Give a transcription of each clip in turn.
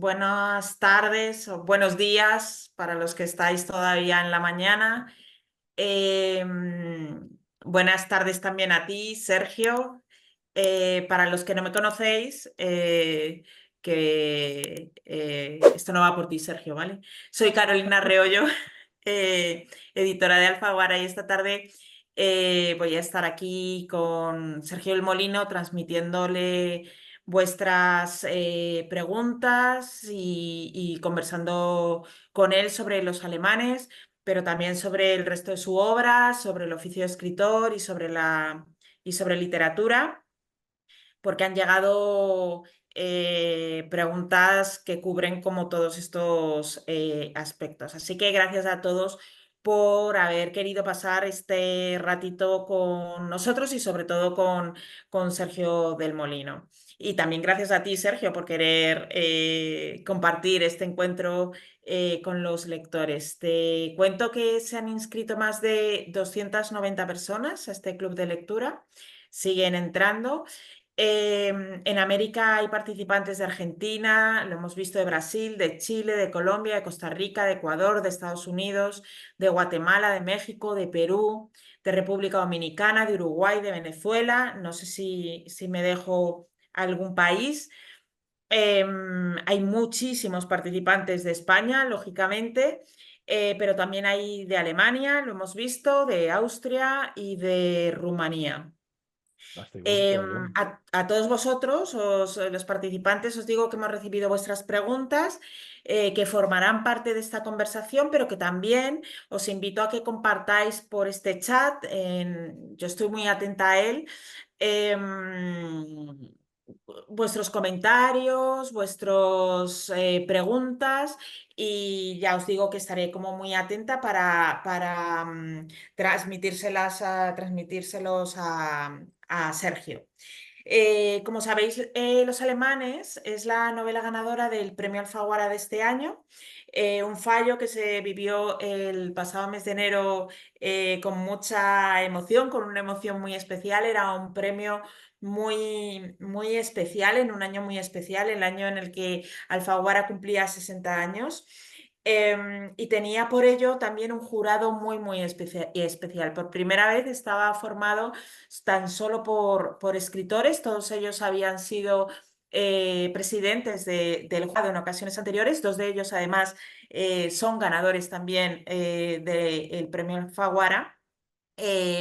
buenas tardes o buenos días para los que estáis todavía en la mañana. Buenas tardes también a ti, Sergio. Para los que no me conocéis, esto no va por ti, Sergio, ¿vale? Soy Carolina Reollo, editora de Alfaguara, y esta tarde voy a estar aquí con Sergio del Molino transmitiéndole vuestras preguntas y conversando con él sobre los alemanes, pero también sobre el resto de su obra, sobre el oficio de escritor y sobre literatura, porque han llegado preguntas que cubren como todos estos aspectos. Así que gracias a todos por haber querido pasar este ratito con nosotros y sobre todo con Sergio del Molino. Y también gracias a ti, Sergio, por querer compartir este encuentro con los lectores. Te cuento que se han inscrito más de 290 personas a este club de lectura. Siguen entrando. En América hay participantes de Argentina, lo hemos visto, de Brasil, de Chile, de Colombia, de Costa Rica, de Ecuador, de Estados Unidos, de Guatemala, de México, de Perú, de República Dominicana, de Uruguay, de Venezuela. No sé si me dejo algún país. Hay muchísimos participantes de España, lógicamente, pero también hay de Alemania, lo hemos visto, de Austria y de Rumanía. Fantástico, qué bien. A todos vosotros, los participantes, os digo que hemos recibido vuestras preguntas, que formarán parte de esta conversación, pero que también os invito a que compartáis por este chat. Yo estoy muy atenta a él. em, Vuestros comentarios, vuestras preguntas, y ya os digo que estaré como muy atenta para transmitírselos a Sergio. Como sabéis, Los alemanes es la novela ganadora del Premio Alfaguara de este año, un fallo que se vivió el pasado mes de enero con mucha emoción, con una emoción muy especial. Era un premio muy especial, en un año muy especial, el año en el que Alfaguara cumplía 60 años. Y tenía por ello también un jurado muy especial. Por primera vez estaba formado tan solo por escritores. Todos ellos habían sido presidentes del jurado en ocasiones anteriores. Dos de ellos, además, son ganadores también del premio Alfaguara.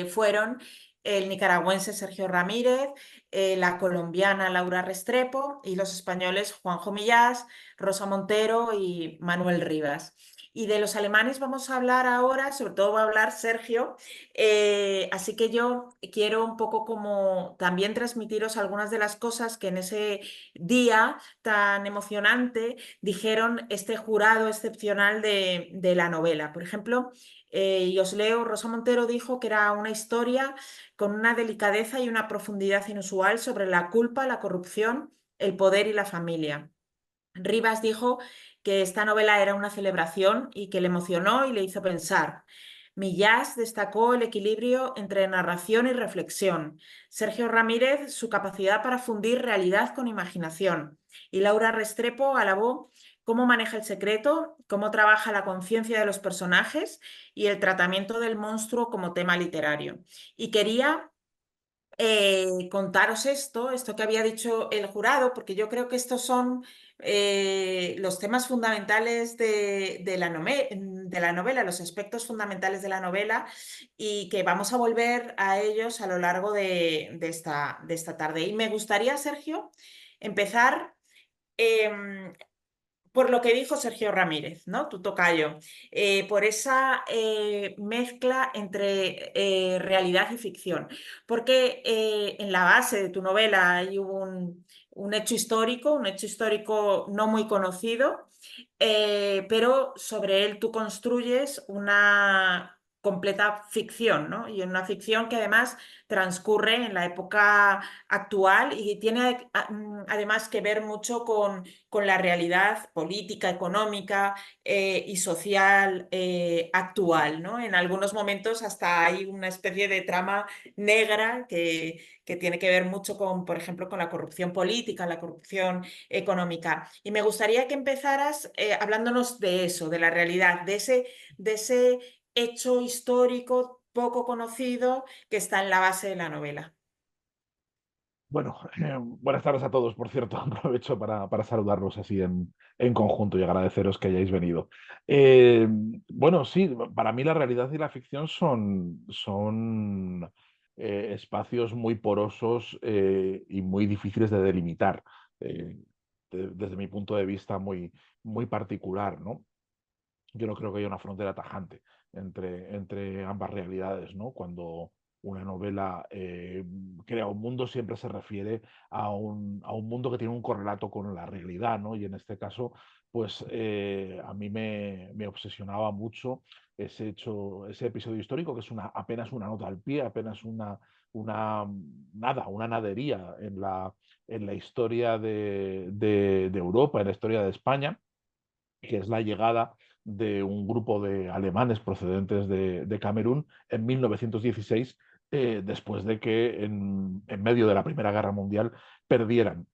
Fueron el nicaragüense Sergio Ramírez, la colombiana Laura Restrepo y los españoles Juanjo Millás, Rosa Montero y Manuel Rivas. Y de los alemanes vamos a hablar ahora, sobre todo va a hablar Sergio, así que yo quiero un poco como también transmitiros algunas de las cosas que en ese día tan emocionante dijeron este jurado excepcional de la novela. Por ejemplo, y os leo: Rosa Montero dijo que era una historia con una delicadeza y una profundidad inusual sobre la culpa, la corrupción, el poder y la familia. Rivas dijo que esta novela era una celebración y que le emocionó y le hizo pensar. Millás destacó el equilibrio entre narración y reflexión. Sergio Ramírez, su capacidad para fundir realidad con imaginación. Y Laura Restrepo alabó cómo maneja el secreto, cómo trabaja la conciencia de los personajes y el tratamiento del monstruo como tema literario. Y quería contaros esto que había dicho el jurado, porque yo creo que estos son los temas fundamentales de la novela, los aspectos fundamentales de la novela, y que vamos a volver a ellos a lo largo de esta tarde. Y me gustaría, Sergio, empezar em, por lo que dijo Sergio Ramírez, ¿no? Tu tocayo, por esa mezcla entre realidad y ficción. Porque en la base de tu novela hay un un hecho histórico no muy conocido, pero sobre él tú construyes completa ficción, ¿no? Y en una ficción que además transcurre en la época actual y tiene además que ver mucho con la realidad política, económica y social actual, ¿no? En algunos momentos hasta hay una especie de trama negra que tiene que ver mucho con, por ejemplo, con la corrupción política, la corrupción económica. Y me gustaría que empezaras hablándonos de eso, de la realidad, de ese hecho histórico poco conocido que está en la base de la novela. Bueno, buenas tardes a todos, por cierto. Aprovecho para saludarlos así en conjunto y agradeceros que hayáis venido. Bueno, sí, para mí la realidad y la ficción son espacios muy porosos y muy difíciles de delimitar, eh, desde mi punto de vista muy particular, ¿no? Yo no creo que haya una frontera tajante entre ambas realidades, ¿no? Cuando una novela crea un mundo, siempre se refiere a un mundo que tiene un correlato con la realidad, ¿no? Y en este caso, pues a mí me obsesionaba mucho ese episodio histórico, que es apenas una nota al pie, apenas una nadería en la historia de Europa, en la historia de España, que es la llegada de un grupo de alemanes procedentes de Camerún en 1916, después de que en medio de la Primera Guerra Mundial perdieran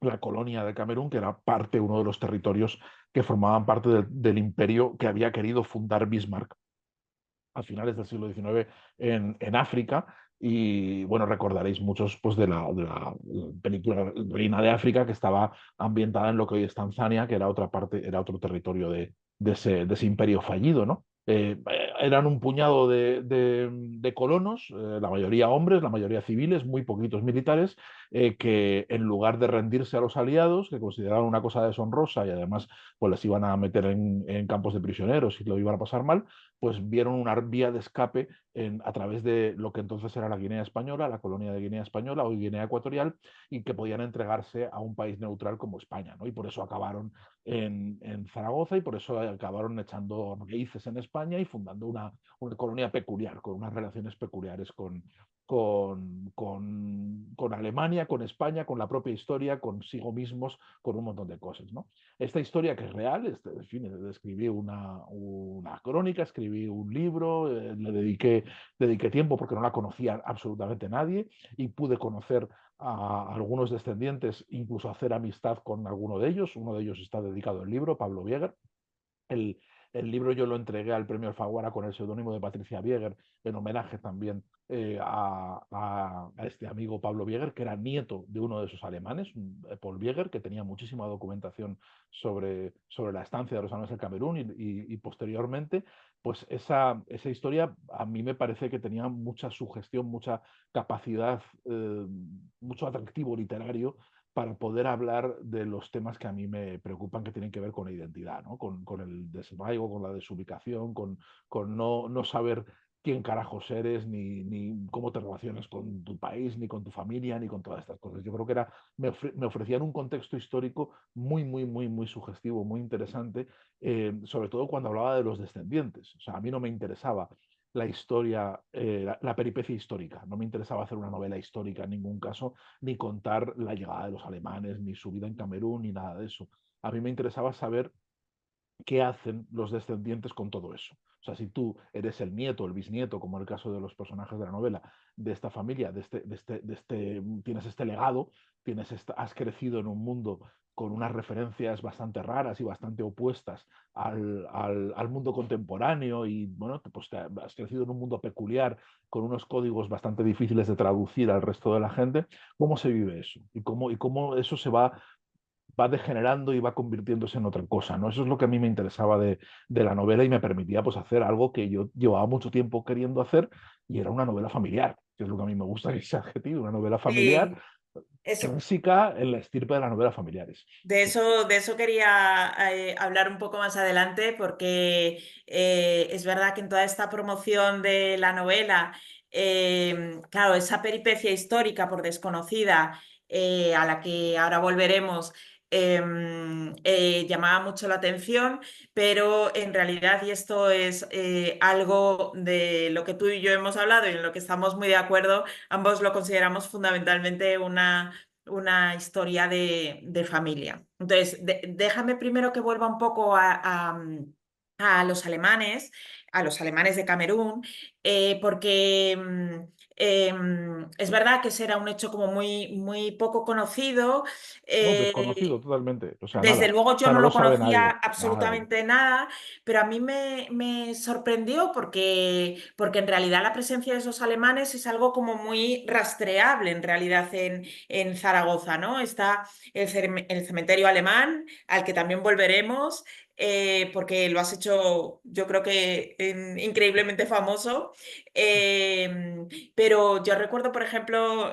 la colonia de Camerún, que era uno de los territorios que formaban parte del imperio que había querido fundar Bismarck a finales del siglo XIX en África. Y bueno, recordaréis muchos pues, de la película Reina de África, que estaba ambientada en lo que hoy es Tanzania, que era otra parte, era otro territorio de ese imperio fallido, ¿no? Eran un puñado de colonos, la mayoría hombres, la mayoría civiles, muy poquitos militares, que en lugar de rendirse a los aliados, que consideraban una cosa deshonrosa y además pues les iban a meter en campos de prisioneros y lo iban a pasar mal, pues vieron una vía de escape a través de lo que entonces era la Guinea Española, la colonia de Guinea Española, hoy Guinea Ecuatorial, y que podían entregarse a un país neutral como España, ¿no? Y por eso acabaron en Zaragoza y por eso acabaron echando raíces en España y fundando una colonia peculiar, con unas relaciones peculiares con Alemania, con España, con la propia historia, consigo mismos, con un montón de cosas, ¿no? Esta historia que es real, en fin, escribí una crónica, escribí un libro, le dediqué tiempo porque no la conocía absolutamente nadie y pude conocer a algunos descendientes, incluso hacer amistad con alguno de ellos. Uno de ellos está dedicado al libro, Pablo Bieger. El, el libro yo lo entregué al premio Alfaguara con el seudónimo de Patricia Bieger, en homenaje también a este amigo Pablo Bieger, que era nieto de uno de esos alemanes, Paul Bieger, que tenía muchísima documentación sobre la estancia de los alemanes en Camerún y posteriormente, pues esa historia a mí me parece que tenía mucha sugestión, mucha capacidad, mucho atractivo literario para poder hablar de los temas que a mí me preocupan, que tienen que ver con la identidad, ¿no? Con el desarraigo, con la desubicación, con no saber quién carajos eres, ni cómo te relacionas con tu país, ni con tu familia, ni con todas estas cosas. Yo creo que me ofrecían un contexto histórico muy sugestivo, muy interesante, sobre todo cuando hablaba de los descendientes. O sea, a mí no me interesaba la historia, la peripecia histórica. No me interesaba hacer una novela histórica en ningún caso, ni contar la llegada de los alemanes, ni su vida en Camerún, ni nada de eso. A mí me interesaba saber qué hacen los descendientes con todo eso. O sea, si tú eres el nieto, el bisnieto, como en el caso de los personajes de la novela, de esta familia, tienes este legado, has crecido en un mundo con unas referencias bastante raras y bastante opuestas al mundo contemporáneo y, bueno, pues has crecido en un mundo peculiar con unos códigos bastante difíciles de traducir al resto de la gente. ¿Cómo se vive eso? ¿Y cómo eso va degenerando y va convirtiéndose en otra cosa, ¿no? Eso es lo que a mí me interesaba de la novela y me permitía pues hacer algo que yo llevaba mucho tiempo queriendo hacer y era una novela familiar, que es lo que a mí me gusta que ese adjetivo, una novela familiar Eso, clásica en la estirpe de las novelas familiares. Sí. de eso quería hablar un poco más adelante, porque es verdad que en toda esta promoción de la novela, claro, esa peripecia histórica por desconocida, a la que ahora volveremos, llamaba mucho la atención, pero en realidad, y esto es algo de lo que tú y yo hemos hablado y en lo que estamos muy de acuerdo, ambos lo consideramos fundamentalmente una historia de familia. Entonces, déjame primero que vuelva un poco a a los alemanes de Camerún, porque es verdad que ese era un hecho como muy poco conocido. No, eh, desconocido totalmente, o sea, Desde nada. luego O yo sea, no no lo lo sabe conocía nadie, nada. absolutamente nada, pero a mí me sorprendió porque en realidad la presencia de esos alemanes es algo como muy rastreable en realidad en Zaragoza, ¿no? Está el cementerio alemán, al que también volveremos, porque lo has hecho yo creo que increíblemente famoso. Pero yo recuerdo, por ejemplo,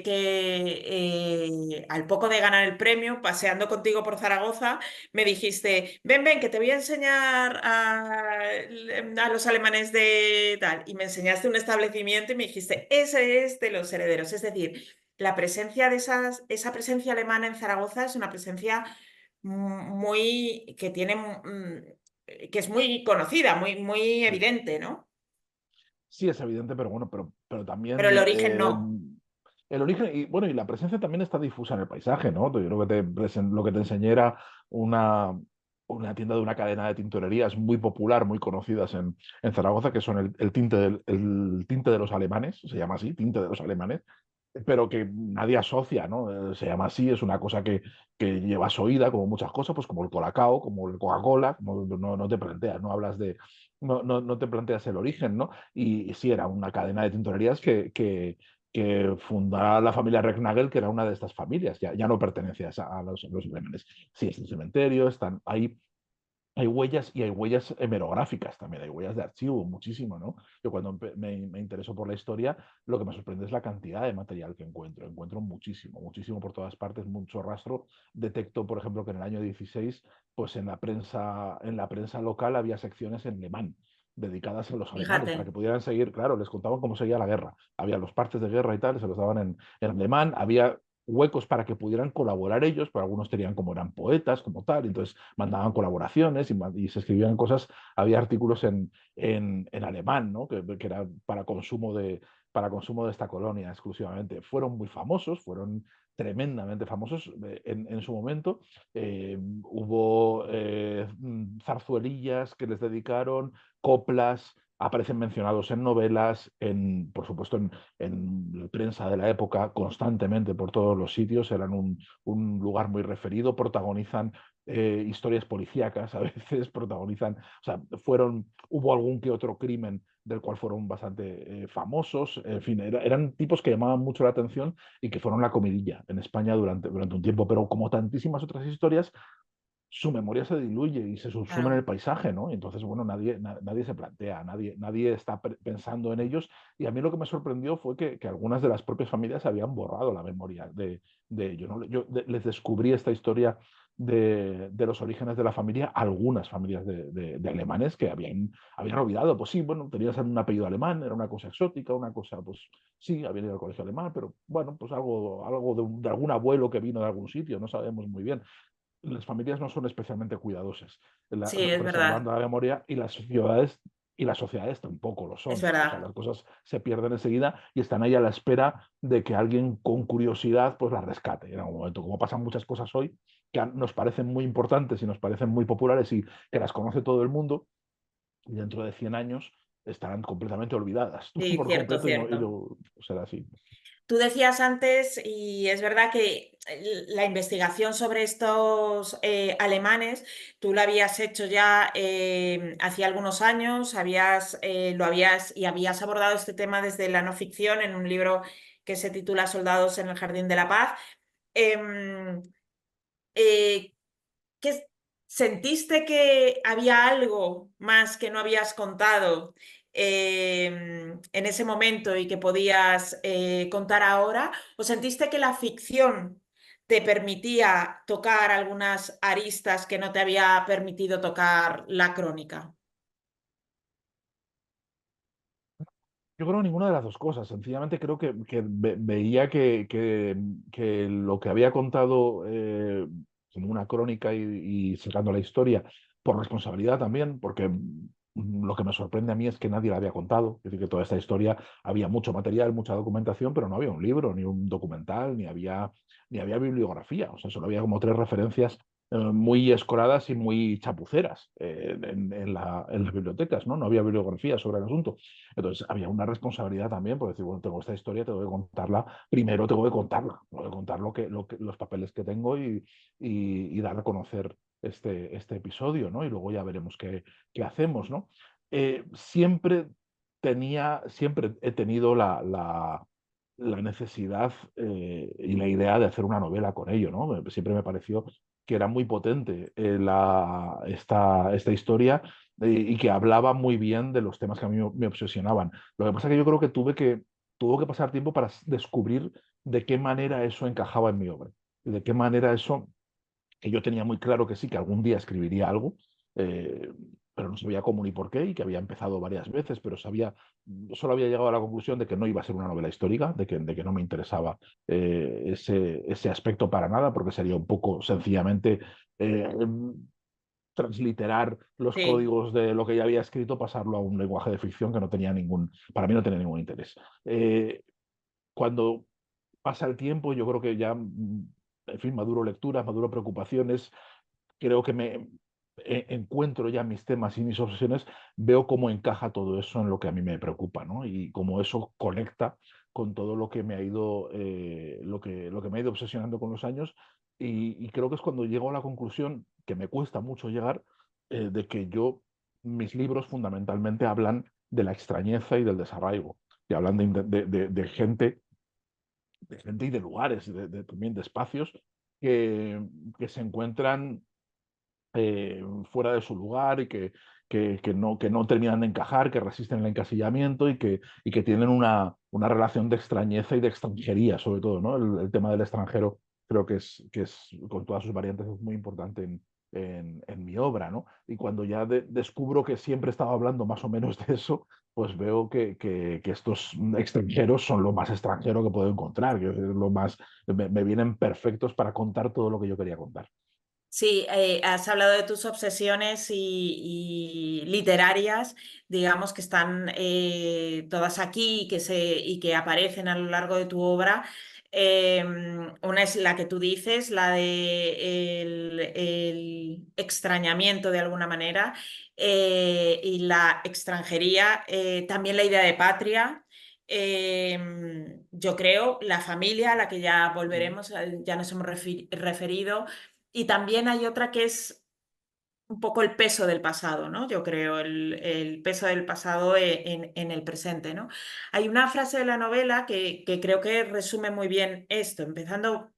que al poco de ganar el premio, paseando contigo por Zaragoza, me dijiste, ven, ven, que te voy a enseñar a los alemanes de tal. Y me enseñaste un establecimiento y me dijiste, ese es de los herederos. Es decir, la presencia de esa presencia alemana en Zaragoza es una presencia muy, que tiene, que es muy conocida, muy Sí. evidente, ¿no? Sí, es evidente, pero bueno, pero Pero el también origen no. el origen y bueno, y la presencia también está difusa en el paisaje, ¿no? Yo creo que lo que te enseñé era una tienda de una cadena de tintorerías muy popular, muy conocidas en Zaragoza, que son el tinte de los alemanes, se llama así, tinte de los alemanes, pero que nadie asocia, ¿no? Se llama así, es una cosa que llevas oída, como muchas cosas, pues como el Colacao, como el Coca-Cola, no te planteas, no hablas de, no te planteas el origen, ¿no? Y sí, era una cadena de tintorerías que fundara la familia Recknagel, que era una de estas familias, ya no pertenece a los alemanes. Sí, es el cementerio, están ahí. Hay huellas y hay huellas hemerográficas también, hay huellas de archivo, muchísimo, ¿no? Yo cuando me intereso por la historia, lo que me sorprende es la cantidad de material que encuentro. Encuentro muchísimo, muchísimo por todas partes, mucho rastro. Detecto, por ejemplo, que en el año 16, pues en la prensa local había secciones en alemán dedicadas a los alemanes para Fíjate. que pudieran seguir, claro, les contaban cómo seguía la guerra. Había los partes de guerra y tal, y se los daban en alemán. Había huecos para que pudieran colaborar ellos, pero algunos tenían como eran poetas, como tal, entonces mandaban colaboraciones y se escribían cosas, había artículos en alemán, ¿no? Que era para consumo de esta colonia exclusivamente. Fueron muy famosos, fueron tremendamente famosos en su momento. Hubo zarzuelillas que les dedicaron, coplas, aparecen mencionados en novelas, por supuesto en la prensa de la época constantemente por todos los sitios, eran un lugar muy referido, protagonizan historias policíacas, a veces protagonizan, o sea, hubo algún que otro crimen del cual fueron bastante famosos, en fin, eran tipos que llamaban mucho la atención y que fueron la comidilla en España durante un tiempo, pero como tantísimas otras historias, su memoria se diluye y se subsume en Claro. el paisaje, ¿no? Y entonces, bueno, nadie se plantea, nadie está pensando en ellos. Y a mí lo que me sorprendió fue que algunas de las propias familias habían borrado la memoria de ello, ¿no? Les descubrí esta historia de los orígenes de la familia, algunas familias de alemanes que habían olvidado, pues sí, bueno, tenías un apellido alemán, era una cosa exótica, una cosa, pues sí, habían ido al colegio alemán, pero bueno, pues algo de algún abuelo que vino de algún sitio, no sabemos muy bien. Las familias no son especialmente cuidadosas Sí, es verdad. preservando la memoria y las sociedades tampoco lo Es son. O sea, verdad. las cosas se pierden enseguida y están ahí a la espera de que alguien con curiosidad pues las rescate en algún momento. Como pasan muchas cosas hoy que nos parecen muy importantes y nos parecen muy populares y que las conoce todo el mundo y dentro de 100 años estarán completamente olvidadas Sí, por cierto, completo cierto. será así. Tú decías antes, y es verdad que la investigación sobre estos alemanes, tú la habías hecho ya hacía algunos años, habías abordado este tema desde la no ficción en un libro que se titula Soldados en el Jardín de la Paz. Em, eh, ¿Qué sentiste que había algo más que no habías contado en ese momento y que podías contar ahora? ¿O sentiste que la ficción te permitía tocar algunas aristas que no te había permitido tocar la crónica? Yo creo ninguna de las dos cosas. Sencillamente creo que veía que lo que había contado, o como una crónica y sacando la historia por responsabilidad también, porque lo que me sorprende a mí es que nadie la había contado. Es decir, que toda esta historia había mucho material, mucha documentación, pero no había un libro, ni un documental, ni había bibliografía. O sea, solo había como tres referencias muy escoradas y muy chapuceras en las bibliotecas, ¿no? No había bibliografía sobre el asunto. Entonces había una responsabilidad también, por decir, bueno, tengo esta historia, tengo que contarla, primero tengo que contarla, tengo que contar los papeles que tengo y dar a conocer este episodio, ¿no? Y luego ya veremos qué hacemos, ¿no? Siempre he tenido la necesidad y la idea de hacer una novela con ello, ¿no? Siempre me pareció que era muy potente esta historia y que hablaba muy bien de los temas que a mí me obsesionaban. Lo que pasa es que yo creo que tuvo que pasar tiempo para descubrir de qué manera eso encajaba en mi obra y de qué manera eso, que yo tenía muy claro que sí, que algún día escribiría algo, eh, pero no sabía cómo ni por qué, y que había empezado varias veces, pero solo había llegado a la conclusión de que no iba a ser una novela histórica, de que no me interesaba ese aspecto para nada, porque sería un poco sencillamente eh, transliterar los Sí. códigos de lo que ya había escrito, pasarlo a un lenguaje de ficción que para mí no tenía ningún interés. Cuando pasa el tiempo, yo creo que ya, en fin, maduro lecturas, maduro preocupaciones, creo que encuentro ya mis temas y mis obsesiones, veo cómo encaja todo eso en lo que a mí me preocupa, ¿no? Y cómo eso conecta con todo lo que me ha ido, lo que me ha ido obsesionando con los años. Y creo que es cuando llego a la conclusión, que me cuesta mucho llegar, de que mis libros fundamentalmente hablan de la extrañeza y del desarraigo, y hablan de gente y de lugares, también de espacios que se encuentran fuera de su lugar y que no terminan de encajar, que resisten el encasillamiento y que tienen una relación de extrañeza y de extranjería, sobre todo, ¿no? El tema del extranjero creo que es, con todas sus variantes, es muy importante en mi obra, ¿no? Y cuando ya descubro que siempre estaba hablando más o menos de eso, pues veo que estos extranjeros son lo más extranjero que puedo encontrar, que es lo más, me vienen perfectos para contar todo lo que yo quería contar. Sí, has hablado de tus obsesiones y literarias, digamos que están todas aquí y que aparecen a lo largo de tu obra. Una es la que tú dices, la de el extrañamiento de alguna manera y la extranjería, también la idea de patria. Yo creo la familia, a la que ya volveremos, ya nos hemos referido. Y también hay otra que es un poco el peso del pasado, ¿no? Yo creo, el peso del pasado en el presente, ¿no? Hay una frase de la novela que creo que resume muy bien esto, empezando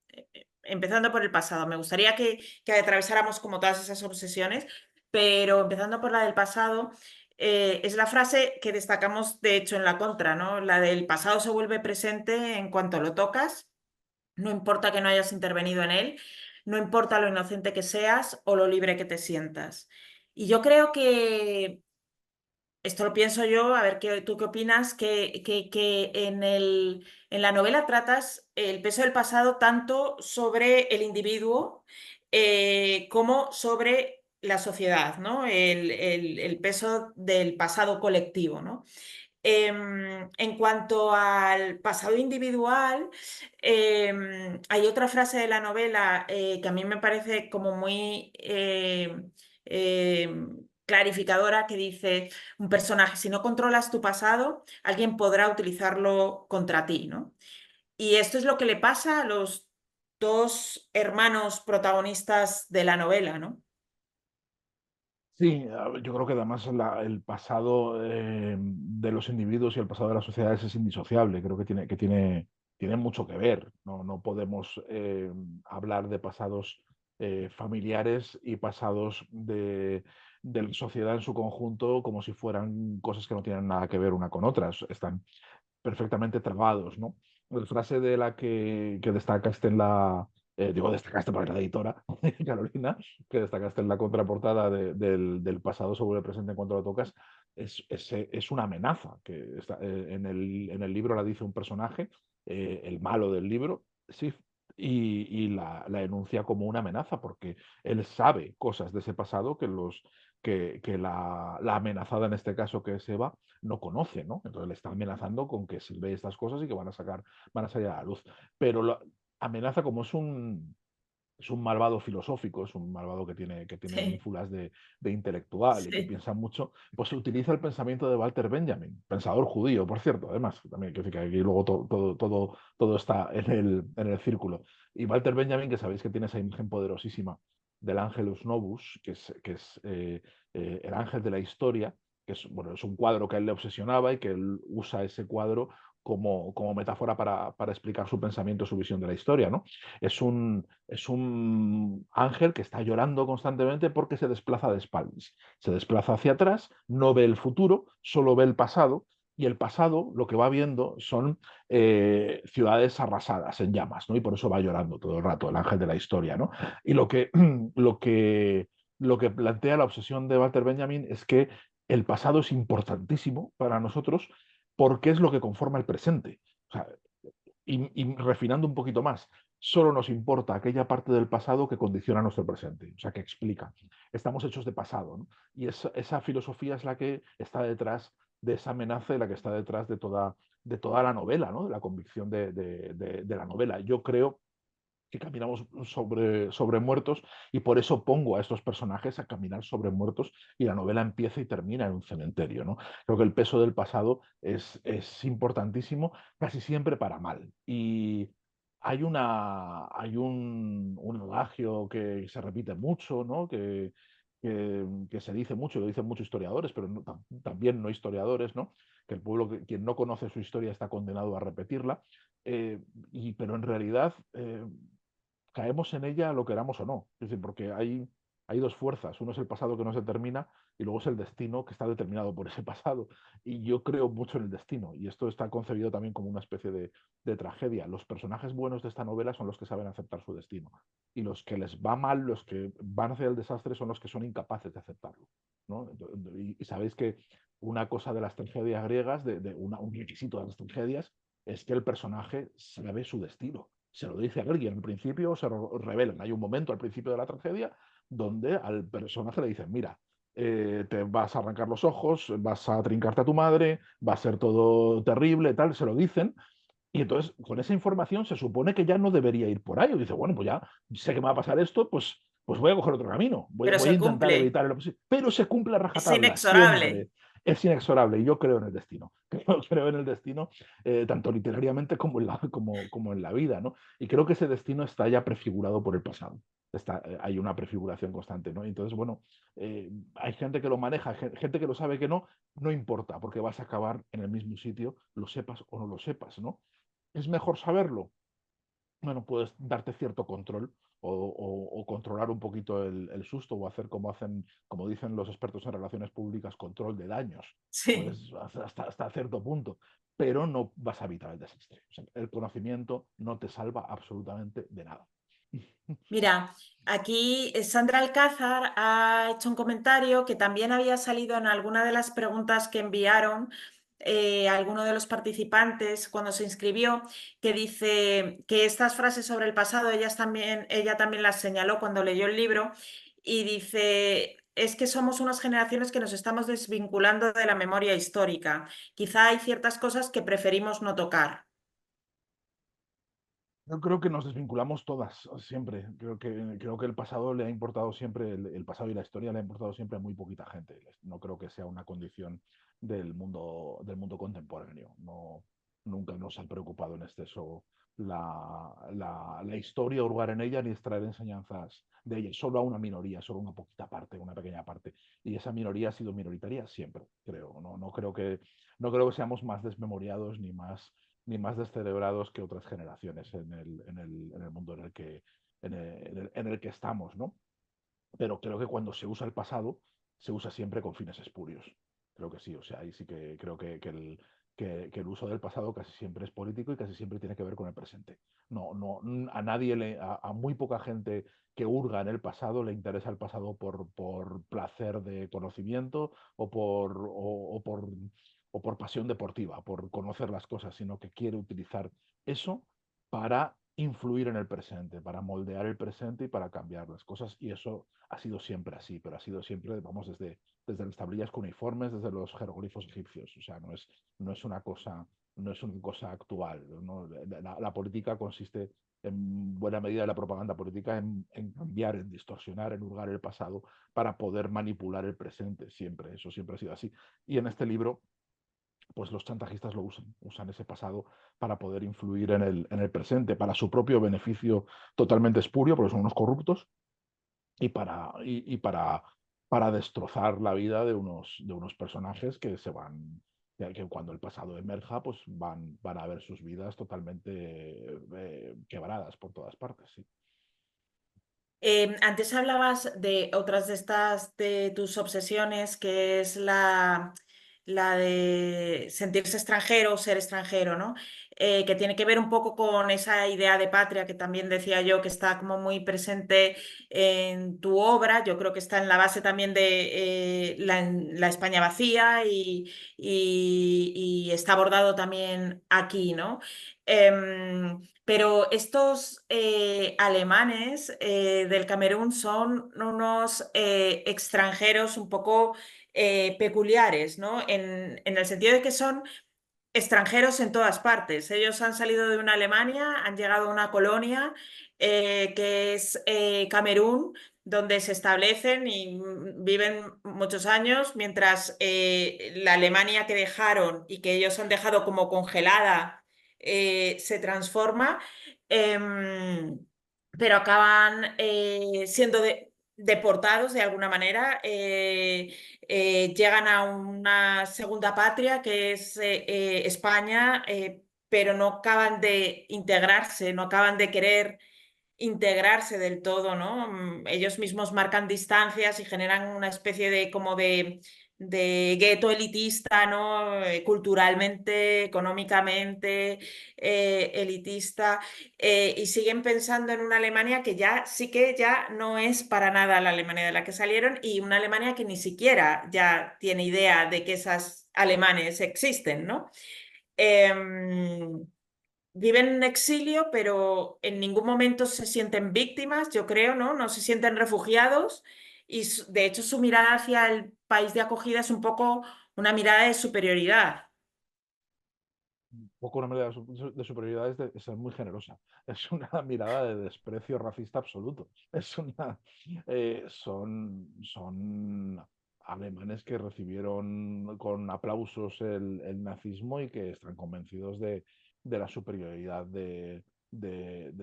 por el pasado. Me gustaría que atravesáramos como todas esas obsesiones, pero empezando por la del pasado, es la frase que destacamos, de hecho, en la contra, ¿no? La del pasado se vuelve presente en cuanto lo tocas, no importa que no hayas intervenido en él, no importa lo inocente que seas o lo libre que te sientas. Y yo creo que, esto lo pienso yo, a ver tú qué opinas, que en la novela tratas el peso del pasado tanto sobre el individuo como sobre la sociedad, ¿no? El peso del pasado colectivo, ¿no? En cuanto al pasado individual, hay otra frase de la novela que a mí me parece como muy clarificadora que dice, un personaje, si no controlas tu pasado, alguien podrá utilizarlo contra ti, ¿no? Y esto es lo que le pasa a los dos hermanos protagonistas de la novela, ¿no? Sí, yo creo que además el pasado de los individuos y el pasado de las sociedades es indisociable. Creo que tiene mucho que ver. No podemos hablar de pasados familiares y pasados de la sociedad en su conjunto como si fueran cosas que no tienen nada que ver una con otras. Están perfectamente trabados, ¿no? La frase de la que destacaste destacaste para la editora, Carolina, que destacaste en la contraportada del pasado sobre el presente en cuanto lo tocas, es una amenaza, que en el libro la dice un personaje, el malo del libro, sí, y la enuncia como una amenaza, porque él sabe cosas de ese pasado que la amenazada, en este caso, que es Eva, no conoce, ¿no? Entonces le está amenazando con que si ve estas cosas y que van a salir a la luz. Pero la amenaza como es un malvado filosófico, es un malvado que tiene Sí, ínfulas de intelectual y que sí. piensa mucho, pues utiliza el pensamiento de Walter Benjamin, pensador judío, por cierto, además, también que aquí luego todo está en el círculo. Y Walter Benjamin, que sabéis que tiene esa imagen poderosísima del Angelus Novus, que es el ángel de la historia, que es, bueno, es un cuadro que a él le obsesionaba y que él usa ese cuadro como metáfora para explicar su pensamiento, su visión de la historia, ¿no? Es un ángel que está llorando constantemente porque se desplaza de espaldas. Se desplaza hacia atrás, no ve el futuro, solo ve el pasado. Y el pasado lo que va viendo son ciudades arrasadas en llamas, ¿no? Y por eso va llorando todo el rato, el ángel de la historia, ¿no? Y lo que, lo que plantea la obsesión de Walter Benjamin es que el pasado es importantísimo para nosotros porque es lo que conforma el presente. O sea, y refinando un poquito más, solo nos importa aquella parte del pasado que condiciona nuestro presente, o sea, que explica. Estamos hechos de pasado, ¿no? Y esa filosofía es la que está detrás de esa amenaza y la que está detrás de toda la novela, ¿no? De la convicción de la novela. Yo creo que caminamos sobre muertos y por eso pongo a estos personajes a caminar sobre muertos y la novela empieza y termina en un cementerio, ¿no? Creo que el peso del pasado es importantísimo, casi siempre para mal. Y hay un adagio que se repite mucho, ¿no? Que se dice mucho, lo dicen muchos historiadores, pero también no historiadores, ¿no? Que el pueblo, quien no conoce su historia está condenado a repetirla. Eh, pero en realidad caemos en ella lo queramos o no. Es decir, porque hay dos fuerzas. Uno es el pasado que no se termina y luego es el destino que está determinado por ese pasado. Y yo creo mucho en el destino. Y esto está concebido también como una especie de tragedia. Los personajes buenos de esta novela son los que saben aceptar su destino. Y los que les va mal, los que van hacia el desastre, son los que son incapaces de aceptarlo. ¿No? Y sabéis que una cosa de las tragedias griegas, un requisito de las tragedias, es que el personaje sabe su destino. Se lo dice a alguien al principio, se revelan. Hay un momento al principio de la tragedia donde al personaje le dicen, mira, te vas a arrancar los ojos, vas a trincarte a tu madre, va a ser todo terrible, tal, se lo dicen. Y entonces, con esa información, se supone que ya no debería ir por ahí. O dice, bueno, pues ya sé que me va a pasar esto, pues voy a coger otro camino. Pero Voy a se intentar cumple, evitar lo posible. Pero se cumple a es rajatabla, inexorable. siempre. Es inexorable. Y yo creo en el destino. Creo en el destino, tanto literariamente como en la vida, ¿no? Y creo que ese destino está ya prefigurado por el pasado. Hay una prefiguración constante, ¿no? Entonces, bueno, hay gente que lo maneja, gente que lo sabe que no importa, porque vas a acabar en el mismo sitio, lo sepas o no lo sepas, ¿no? ¿Es mejor saberlo? Bueno, puedes darte cierto control o controlar un poquito el susto o hacer como hacen, como dicen los expertos en relaciones públicas, control de daños. Sí. Puedes hasta cierto punto, pero no vas a evitar el desastre. O sea, el conocimiento no te salva absolutamente de nada. Mira, aquí Sandra Alcázar ha hecho un comentario que también había salido en alguna de las preguntas que enviaron alguno de los participantes cuando se inscribió, que dice que estas frases sobre el pasado ella también las señaló cuando leyó el libro y dice, es que somos unas generaciones que nos estamos desvinculando de la memoria histórica. Quizá hay ciertas cosas que preferimos no tocar. Yo creo que nos desvinculamos todas, siempre. Creo que el pasado le ha importado siempre, el pasado y la historia le ha importado siempre a muy poquita gente. No creo que sea una condición del mundo contemporáneo. No, nunca nos ha preocupado en exceso la historia, hurgar en ella ni extraer enseñanzas de ella. Solo a una minoría, solo una poquita parte, una pequeña parte. Y esa minoría ha sido minoritaria siempre, creo. No creo que seamos más desmemoriados ni más descerebrados que otras generaciones en el mundo en el que estamos, ¿no? Pero creo que cuando se usa el pasado, se usa siempre con fines espurios. Creo que sí, o sea, ahí sí que creo que el uso del pasado casi siempre es político y casi siempre tiene que ver con el presente. A nadie, a muy poca gente que hurga en el pasado le interesa el pasado por placer de conocimiento o por pasión deportiva, por conocer las cosas, sino que quiere utilizar eso para influir en el presente, para moldear el presente y para cambiar las cosas. Y eso ha sido siempre así, pero ha sido siempre, vamos, desde las tablillas cuneiformes, desde los jeroglifos egipcios. O sea, no es una cosa, no es una cosa actual, ¿no? La política consiste en buena medida de la propaganda política en cambiar, en distorsionar, en hurgar el pasado para poder manipular el presente. Siempre, eso siempre ha sido así. Y en este libro pues los chantajistas lo usan ese pasado para poder influir en el presente, para su propio beneficio totalmente espurio, porque son unos corruptos, para destrozar la vida de unos personajes que se van, que cuando el pasado emerja, pues van a ver sus vidas totalmente quebradas por todas partes. Sí. Antes hablabas de otras de estas de tus obsesiones, que es la de sentirse extranjero o ser extranjero, ¿no? Que tiene que ver un poco con esa idea de patria que también decía yo que está como muy presente en tu obra. Yo creo que está en la base también de la España vacía y está abordado también aquí, ¿no? Pero estos alemanes del Camerún son unos extranjeros un poco peculiares, ¿no? En el sentido de que son extranjeros en todas partes. Ellos han salido de una Alemania, han llegado a una colonia que es Camerún, donde se establecen y viven muchos años, mientras la Alemania que dejaron y que ellos han dejado como congelada se transforma, em, pero acaban siendo deportados de alguna manera. Llegan a una segunda patria que es España, pero no acaban de integrarse, no acaban de querer integrarse del todo, ¿no? Ellos mismos marcan distancias y generan una especie de como de gueto elitista, ¿no? Culturalmente, económicamente, elitista, y siguen pensando en una Alemania que ya sí que ya no es para nada la Alemania de la que salieron y una Alemania que ni siquiera ya tiene idea de que esas alemanes existen, ¿no? Em, Viven en exilio, pero en ningún momento se sienten víctimas, yo creo, ¿no? No se sienten refugiados y de hecho su mirada hacia el país de acogida es un poco una mirada de superioridad. Un poco una mirada de superioridad es ser muy generosa. Es una mirada de desprecio racista absoluto. Son alemanes que recibieron con aplausos el nazismo y que están convencidos de la superioridad de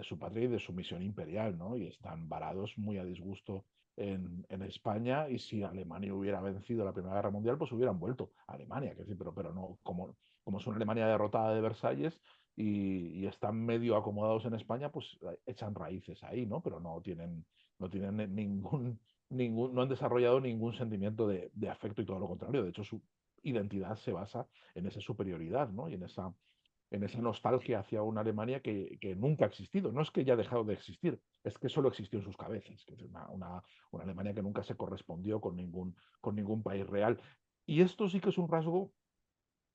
su patria y de su misión imperial, ¿no? Y están varados muy a disgusto en España, y si Alemania hubiera vencido la Primera Guerra Mundial, pues hubieran vuelto a Alemania, que sí, pero no como es una Alemania derrotada de Versalles y están medio acomodados en España, pues echan raíces ahí, ¿no? Pero no tienen no han desarrollado ningún sentimiento de afecto y todo lo contrario. De hecho, su identidad se basa en esa superioridad, ¿no? Y en esa nostalgia hacia una Alemania que nunca ha existido. No es que haya dejado de existir, es que solo existió en sus cabezas. Que es una Alemania que nunca se correspondió con ningún país real. Y esto sí que es un rasgo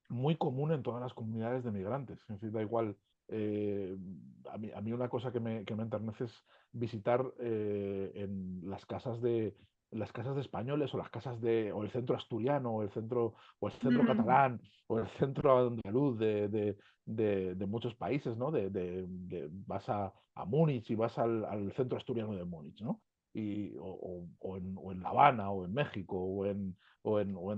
muy común en todas las comunidades de migrantes. Es decir, da igual. eh, a mí una cosa que me enternece es visitar en las casas de españoles, o las casas o el centro asturiano, o el centro Mm. catalán, o el centro andaluz de muchos países, ¿no? Vas a Múnich y vas al centro asturiano de Múnich, ¿no? O en La Habana, o en México, o en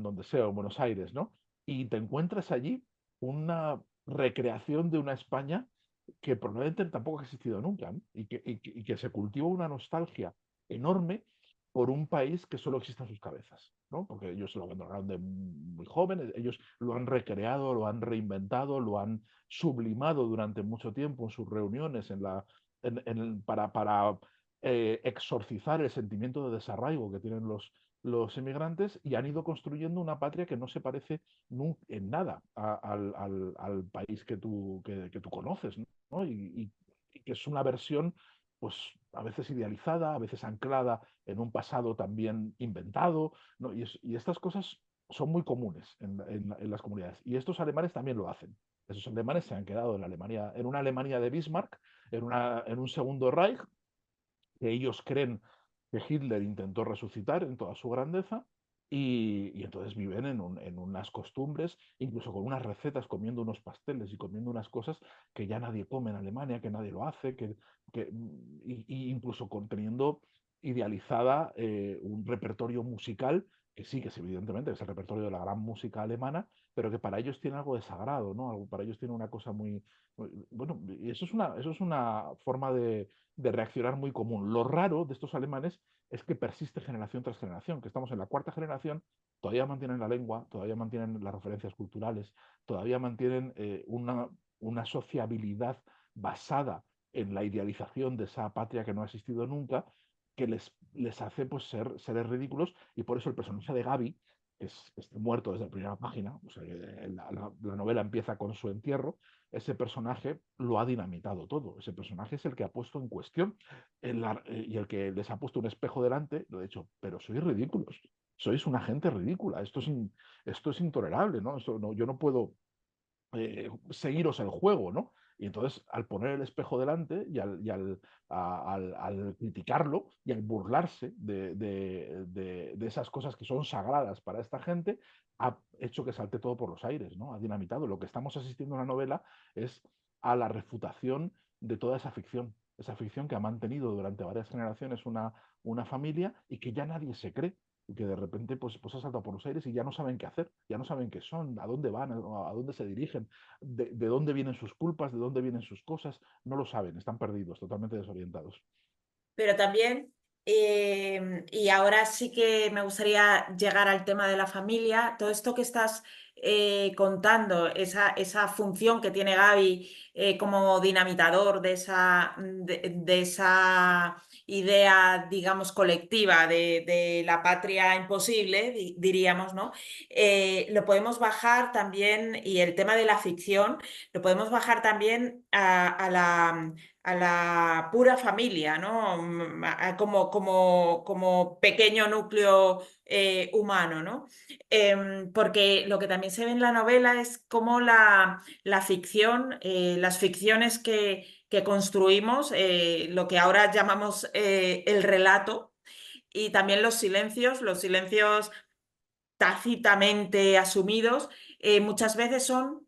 donde sea, o en Buenos Aires, ¿no? Y te encuentras allí una recreación de una España que probablemente tampoco ha existido nunca, ¿no? Y que se cultiva una nostalgia enorme por un país que solo existe en sus cabezas, ¿no? Porque ellos lo abandonaron de muy jóvenes, ellos lo han recreado, lo han reinventado, lo han sublimado durante mucho tiempo en sus reuniones para exorcizar el sentimiento de desarraigo que tienen los inmigrantes, y han ido construyendo una patria que no se parece en nada al país que tú conoces, ¿no? Y que es una versión, pues a veces idealizada, a veces anclada en un pasado también inventado, ¿no? Y estas cosas son muy comunes en las comunidades. Y estos alemanes también lo hacen. Esos alemanes se han quedado en una Alemania de Bismarck, en un segundo Reich que ellos creen que Hitler intentó resucitar en toda su grandeza y entonces viven en unas costumbres, incluso con unas recetas, comiendo unos pasteles y comiendo unas cosas que ya nadie come en Alemania, que nadie lo hace, y incluso teniendo idealizada un repertorio musical que sí, que es evidentemente es el repertorio de la gran música alemana, pero que para ellos tiene algo de sagrado, ¿no? Para ellos tiene una cosa bueno, y eso es una forma de reaccionar muy común. Lo raro de estos alemanes es que persiste generación tras generación, que estamos en la cuarta generación, todavía mantienen la lengua, todavía mantienen las referencias culturales, todavía mantienen una sociabilidad basada en la idealización de esa patria que no ha existido nunca, que les hace pues, ser seres ridículos, y por eso el personaje de Gaby, que está muerto desde la primera página, o sea, la novela empieza con su entierro, ese personaje lo ha dinamitado todo. Ese personaje es el que ha puesto en cuestión y el que les ha puesto un espejo delante, lo he dicho, pero sois ridículos, sois una gente ridícula, esto es intolerable, ¿no? Yo no puedo seguiros el juego, ¿no? Y entonces, al poner el espejo delante al criticarlo y al burlarse de esas cosas que son sagradas para esta gente, ha hecho que salte todo por los aires, ¿no? Ha dinamitado. Lo que estamos asistiendo en la novela es a la refutación de toda esa ficción que ha mantenido durante varias generaciones una familia y que ya nadie se cree y que de repente pues ha saltado por los aires y ya no saben qué hacer, ya no saben qué son, a dónde van, a dónde se dirigen, de dónde vienen sus culpas, de dónde vienen sus cosas, no lo saben, están perdidos, totalmente desorientados. Pero también, y ahora sí que me gustaría llegar al tema de la familia, todo esto que estás contando, esa función que tiene Gaby como dinamitador de esa idea, digamos, colectiva de la patria imposible, diríamos, ¿no? Lo podemos bajar también, y el tema de la ficción, lo podemos bajar también a la pura familia, ¿no? Como pequeño núcleo humano, ¿no? Porque lo que también se ve en la novela es cómo la ficción, las ficciones que construimos, lo que ahora llamamos el relato, y también los silencios tácitamente asumidos, muchas veces son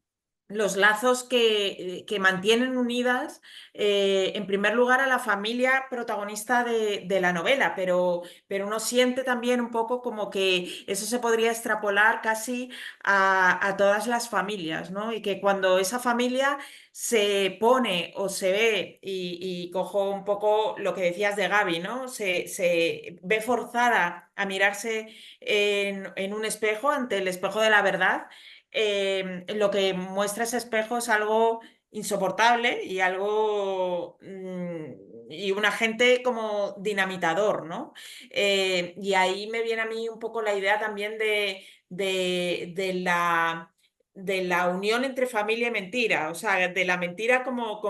los lazos que mantienen unidas, en primer lugar, a la familia protagonista de la novela, pero uno siente también un poco como que eso se podría extrapolar casi a todas las familias, ¿no? Y que cuando esa familia se pone o se ve, y cojo un poco lo que decías de Gaby, ¿no? Se ve forzada a mirarse en un espejo, ante el espejo de la verdad, lo que muestra ese espejo es algo insoportable y algo y un agente como dinamitador, ¿no? Y ahí me viene a mí un poco la idea también de la unión entre familia y mentira, o sea, de la mentira como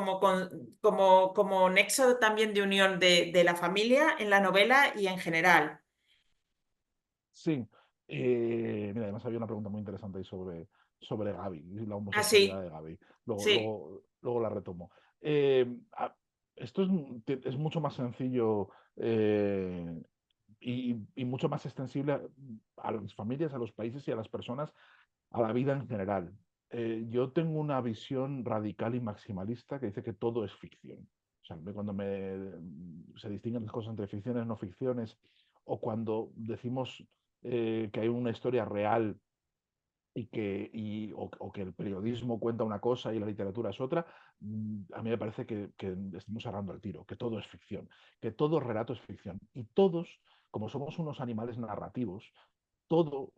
nexo también de unión de la familia en la novela y en general. Sí, mira, además había una pregunta muy interesante ahí sobre Gaby y la Ah, homosexualidad sí, de Gaby. Luego, sí. luego la retomo. Eh, a- Esto es mucho más sencillo y mucho más extensible a las familias, a los países y a las personas, a la vida en general. Yo tengo una visión radical y maximalista que dice que todo es ficción. O sea, cuando se distinguen las cosas entre ficciones, no ficciones, o cuando decimos que hay una historia real o que el periodismo cuenta una cosa y la literatura es otra, a mí me parece que estamos agarrando el tiro, que todo es ficción, que todo relato es ficción. Y todos, como somos unos animales narrativos, todo,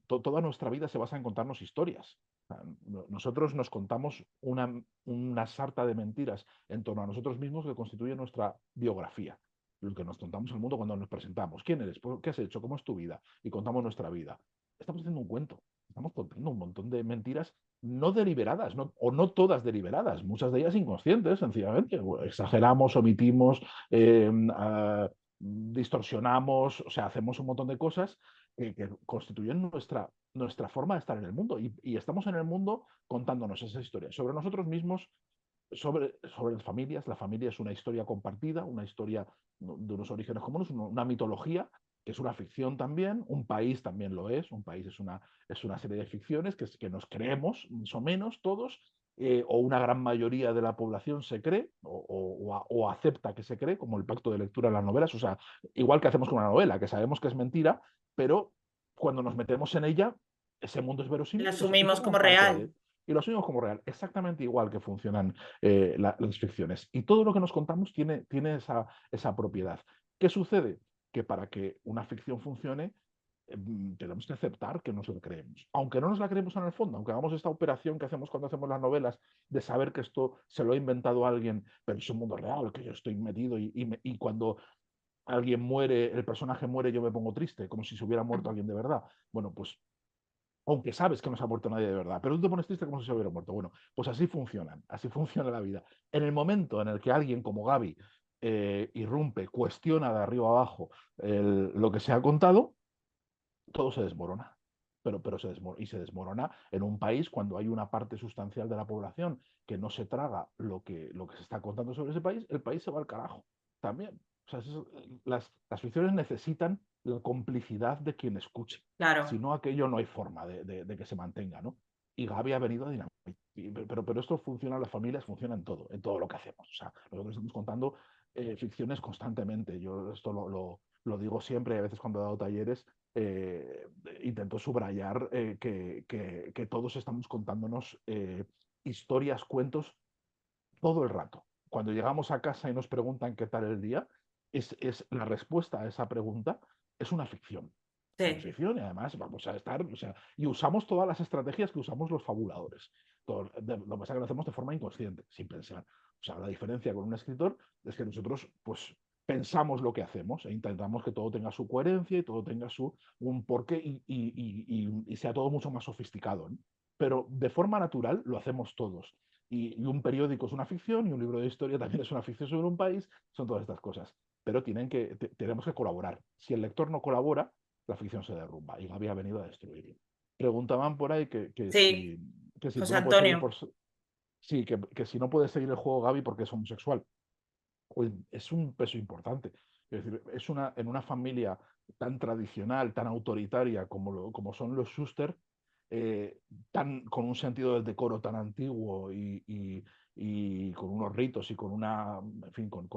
toda nuestra vida se basa en contarnos historias. O sea, nosotros nos contamos una sarta de mentiras en torno a nosotros mismos que constituye nuestra biografía. Lo que nos contamos al mundo cuando nos presentamos. ¿Quién eres? ¿Qué has hecho? ¿Cómo es tu vida? Y contamos nuestra vida. Estamos haciendo un cuento. Estamos contando un montón de mentiras no deliberadas, o no todas deliberadas, muchas de ellas inconscientes, sencillamente. Exageramos, omitimos, distorsionamos, o sea, hacemos un montón de cosas que constituyen nuestra forma de estar en el mundo. Y estamos en el mundo contándonos esas historias sobre nosotros mismos, sobre las familias. La familia es una historia compartida, una historia de unos orígenes comunes, una mitología, que es una ficción también, un país también lo es, un país es una serie de ficciones que nos creemos, más o menos todos, o una gran mayoría de la población se cree o acepta que se cree, como el pacto de lectura en las novelas, o sea, igual que hacemos con una novela, que sabemos que es mentira, pero cuando nos metemos en ella, ese mundo es La verosímil y asumimos como formamos parte de real. él. Y lo asumimos como real, exactamente igual que funcionan las ficciones. Y todo lo que nos contamos tiene esa propiedad. ¿Qué sucede? Que para que una ficción funcione, tenemos que aceptar que nos lo creemos. Aunque no nos la creemos en el fondo, aunque hagamos esta operación que hacemos cuando hacemos las novelas, de saber que esto se lo ha inventado alguien, pero es un mundo real, que yo estoy metido y cuando alguien muere, el personaje muere, yo me pongo triste, como si se hubiera muerto alguien de verdad. Bueno, pues aunque sabes que no se ha muerto nadie de verdad, pero tú te pones triste como si se hubiera muerto. Bueno, pues así funcionan, así funciona la vida. En el momento en el que alguien como Gaby irrumpe, cuestiona de arriba abajo lo que se ha contado, todo se desmorona. Pero se desmorona en un país cuando hay una parte sustancial de la población que no se traga lo que se está contando sobre ese país, el país se va al carajo también. O sea, las ficciones necesitan la complicidad de quien escuche. Si Claro. no, aquello no hay forma de que se mantenga, ¿no? Y Gaby ha venido a dinamita. Pero esto funciona en las familias, funciona en todo lo que hacemos. O sea, nosotros estamos contando ficciones constantemente. Yo esto lo digo siempre, a veces cuando he dado talleres, eh, intento subrayar que todos estamos contándonos historias, cuentos todo el rato. Cuando llegamos a casa y nos preguntan qué tal el día, la respuesta a esa pregunta es una ficción. Es una Sí. ficción y además vamos a estar, o sea, y usamos todas las estrategias que usamos los fabuladores. Lo que pasa es que lo hacemos de forma inconsciente, sin pensar. O sea, la diferencia con un escritor es que nosotros, pues, pensamos lo que hacemos e intentamos que todo tenga su coherencia y todo tenga un porqué y sea todo mucho más sofisticado, ¿no? Pero de forma natural lo hacemos todos. Y un periódico es una ficción y un libro de historia también es una ficción sobre un país, son todas estas cosas. Pero tenemos que colaborar. Si el lector no colabora, la ficción se derrumba y Gaby ha venido a destruirlo. Preguntaban por ahí Sí, que si tú José no puedes seguir Antonio. por... Sí, que si no puedes seguir el juego Gaby porque es homosexual. Pues es un peso importante. Es decir, en una familia tan tradicional, tan autoritaria como son los Schuster, con un sentido del decoro tan antiguo y con unos ritos y con una, en fin, con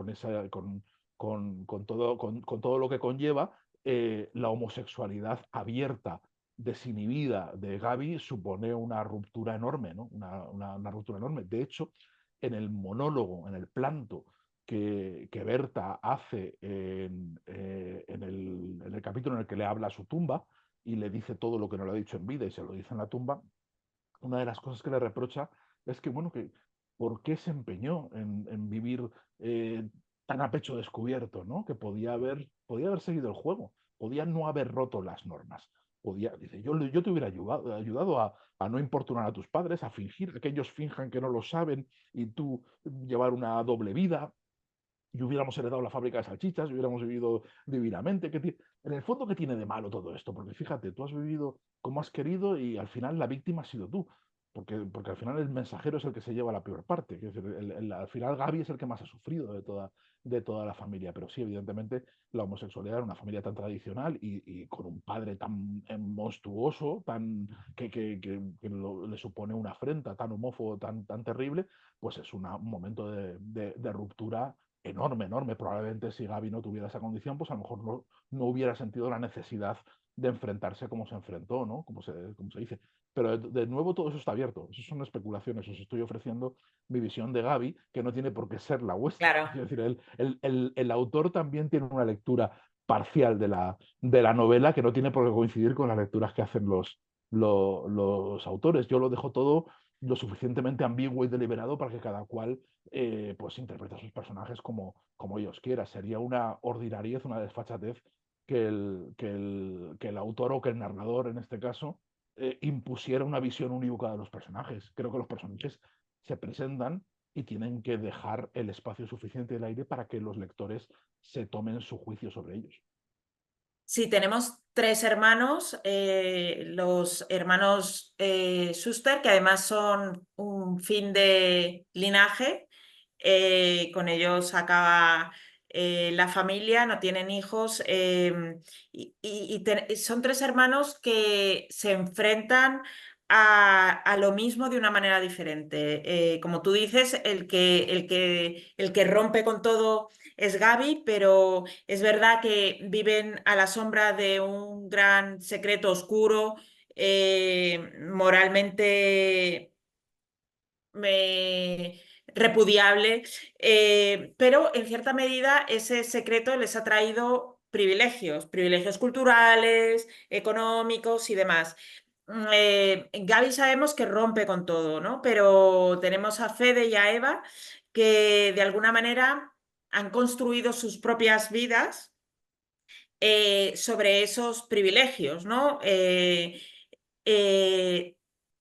todo lo que conlleva, la homosexualidad abierta, desinhibida de Gaby supone una ruptura enorme, ¿no? Una ruptura enorme. De hecho, en el monólogo, en el planto que Berta hace en el capítulo en el que le habla a su tumba y le dice todo lo que no le ha dicho en vida y se lo dice en la tumba, una de las cosas que le reprocha es que, bueno, que ¿por qué se empeñó en vivir tan a pecho descubierto, ¿no? Que podía haber seguido el juego, podía no haber roto las normas. Dice, yo te hubiera ayudado a no importunar a tus padres, a fingir, que ellos finjan que no lo saben y tú llevar una doble vida, y hubiéramos heredado la fábrica de salchichas y hubiéramos vivido divinamente. En el fondo, ¿qué tiene de malo todo esto? Porque fíjate, tú has vivido como has querido y al final la víctima has sido tú. Porque al final el mensajero es el que se lleva la peor parte. Es decir, al final Gaby es el que más ha sufrido de toda la familia. Pero sí, evidentemente, la homosexualidad en una familia tan tradicional y con un padre tan monstruoso, le supone una afrenta, tan homófobo, tan terrible, pues es un momento de ruptura enorme, enorme. Probablemente si Gaby no tuviera esa condición, pues a lo mejor no hubiera sentido la necesidad de enfrentarse como se enfrentó, ¿no? Como se dice. Pero de nuevo todo eso está abierto. Eso son especulaciones. Os estoy ofreciendo mi visión de Gaby, que no tiene por qué ser la vuestra. Claro. Es decir, el autor también tiene una lectura parcial de la novela que no tiene por qué coincidir con las lecturas que hacen los autores. Yo lo dejo todo lo suficientemente ambiguo y deliberado para que cada cual pues interpreta a sus personajes como ellos quiera. Sería una ordinariez, una desfachatez que el autor o que el narrador, en este caso, impusiera una visión unívoca de los personajes. Creo que los personajes se presentan y tienen que dejar el espacio suficiente del aire para que los lectores se tomen su juicio sobre ellos. Sí, tenemos tres hermanos, los hermanos Schuster, que además son un fin de linaje. con ellos acaba la familia, no tienen hijos, y son tres hermanos que se enfrentan a lo mismo de una manera diferente. Como tú dices, el que rompe con todo es Gaby, pero es verdad que viven a la sombra de un gran secreto oscuro, moralmente repudiable, pero en cierta medida ese secreto les ha traído privilegios, privilegios culturales, económicos y demás. Gaby sabemos que rompe con todo, ¿no? Pero tenemos a Fede y a Eva que de alguna manera han construido sus propias vidas sobre esos privilegios, ¿no? Eh,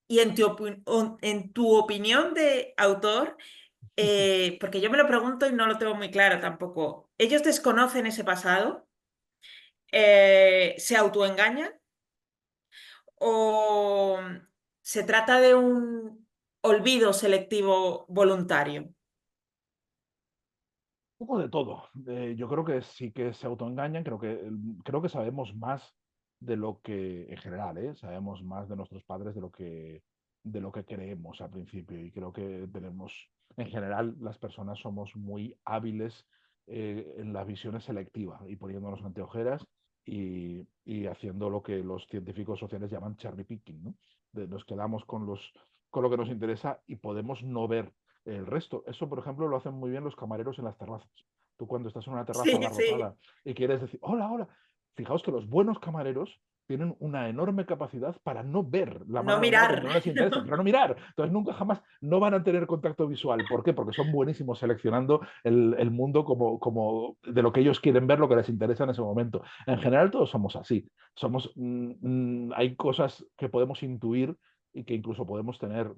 y en tu opinión de autor, porque yo me lo pregunto y no lo tengo muy claro tampoco, ¿ellos desconocen ese pasado? ¿Se autoengañan? ¿O se trata de un olvido selectivo voluntario? Un poco de todo. Yo creo que sí que se autoengañan, creo que sabemos más de lo que, en general, sabemos más de nuestros padres de lo que creemos al principio. Y creo que tenemos, en general, las personas somos muy hábiles en la visión selectiva y poniéndonos anteojeras y haciendo lo que los científicos sociales llaman cherry picking, ¿no? Nos quedamos con lo que nos interesa y podemos no ver el resto. Eso, por ejemplo, lo hacen muy bien los camareros en las terrazas. Tú cuando estás en una terraza Sí, sí. abarrotada y quieres decir, hola, hola, fijaos que los buenos camareros tienen una enorme capacidad para no ver la No mano de al lado porque mirar. no les interesa, para no mirar. Entonces nunca jamás no van a tener contacto visual. ¿Por qué? Porque son buenísimos seleccionando el mundo como de lo que ellos quieren ver, lo que les interesa en ese momento. En general todos somos así. Hay cosas que podemos intuir y que incluso podemos tener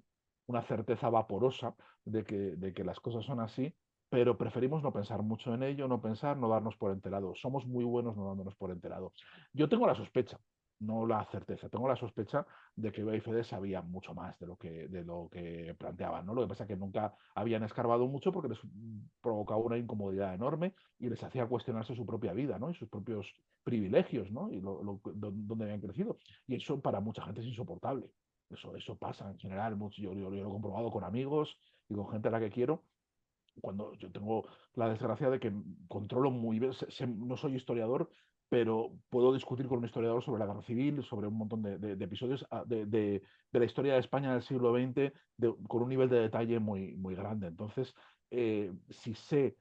una certeza vaporosa de que las cosas son así, pero preferimos no pensar mucho en ello, no pensar, no darnos por enterados. Somos muy buenos no dándonos por enterados. Yo tengo la sospecha, no la certeza, tengo la sospecha de que Bea y Fede sabían mucho más de lo que planteaban, ¿no? Lo que pasa es que nunca habían escarbado mucho porque les provocaba una incomodidad enorme y les hacía cuestionarse su propia vida, ¿no? Y sus propios privilegios, ¿no? Y donde habían crecido. Y eso para mucha gente es insoportable. Eso pasa en general. Yo lo he comprobado con amigos y con gente a la que quiero. Cuando yo tengo la desgracia de que controlo muy bien, no soy historiador, pero puedo discutir con un historiador sobre la guerra civil, sobre un montón de episodios de la historia de España del siglo XX, con un nivel de detalle muy, muy grande. Entonces, si sé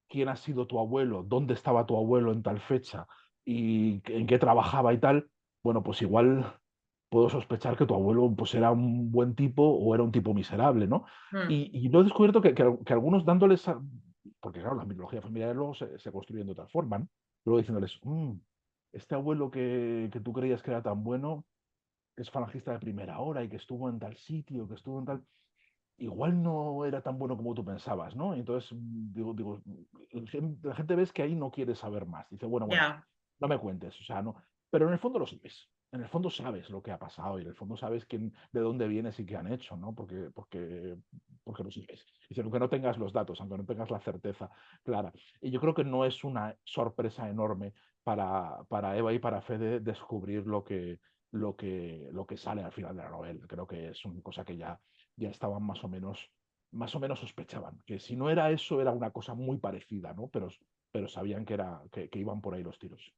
quién ha sido tu abuelo, dónde estaba tu abuelo en tal fecha y en qué trabajaba y tal, bueno, pues igual puedo sospechar que tu abuelo pues era un buen tipo o era un tipo miserable, ¿no? Mm, Y lo he descubierto que algunos dándoles, porque claro, la mitología familiar luego se construye de otra forma, ¿no? Luego diciéndoles, este abuelo que tú creías que era tan bueno, que es falangista de primera hora y que estuvo en tal sitio, que estuvo en tal igual no era tan bueno como tú pensabas, ¿no? Entonces, la gente ves que ahí no quiere saber más. Dice, bueno, ya. no me cuentes, o sea, no. Pero en el fondo lo sabes. En el fondo sabes lo que ha pasado y en el fondo sabes de dónde vienes y qué han hecho, ¿no? Porque lo sabes. Dice, aunque no tengas los datos, aunque no tengas la certeza clara. Y yo creo que no es una sorpresa enorme para Eva y para Fede descubrir lo que sale al final de la novela. Creo que es una cosa que ya estaban más o menos sospechaban que si no era eso, era una cosa muy parecida, ¿no? Pero sabían que iban por ahí los tiros.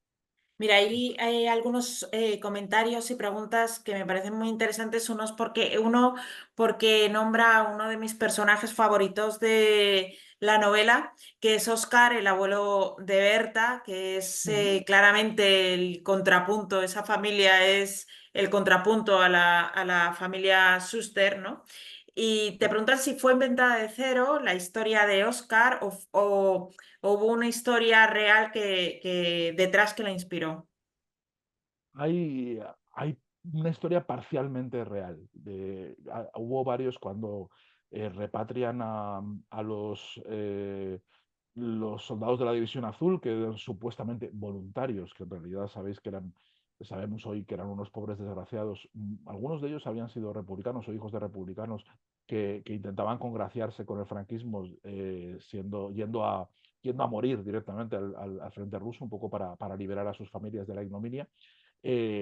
Mira, ahí hay algunos comentarios y preguntas que me parecen muy interesantes. Uno porque nombra a uno de mis personajes favoritos de la novela, que es Oscar, el abuelo de Berta, que es Mm. claramente el contrapunto. Esa familia es el contrapunto a la familia Schuster, ¿no? Y te preguntan si fue inventada de cero la historia de Oscar o hubo una historia real detrás que la inspiró. Hay, hay una historia parcialmente real. Hubo varios cuando repatrian a los soldados de la División Azul, que eran supuestamente voluntarios, que en realidad sabemos hoy que eran unos pobres desgraciados. Algunos de ellos habían sido republicanos o hijos de republicanos que intentaban congraciarse con el franquismo, yendo a morir directamente al frente ruso, un poco para liberar a sus familias de la ignominia.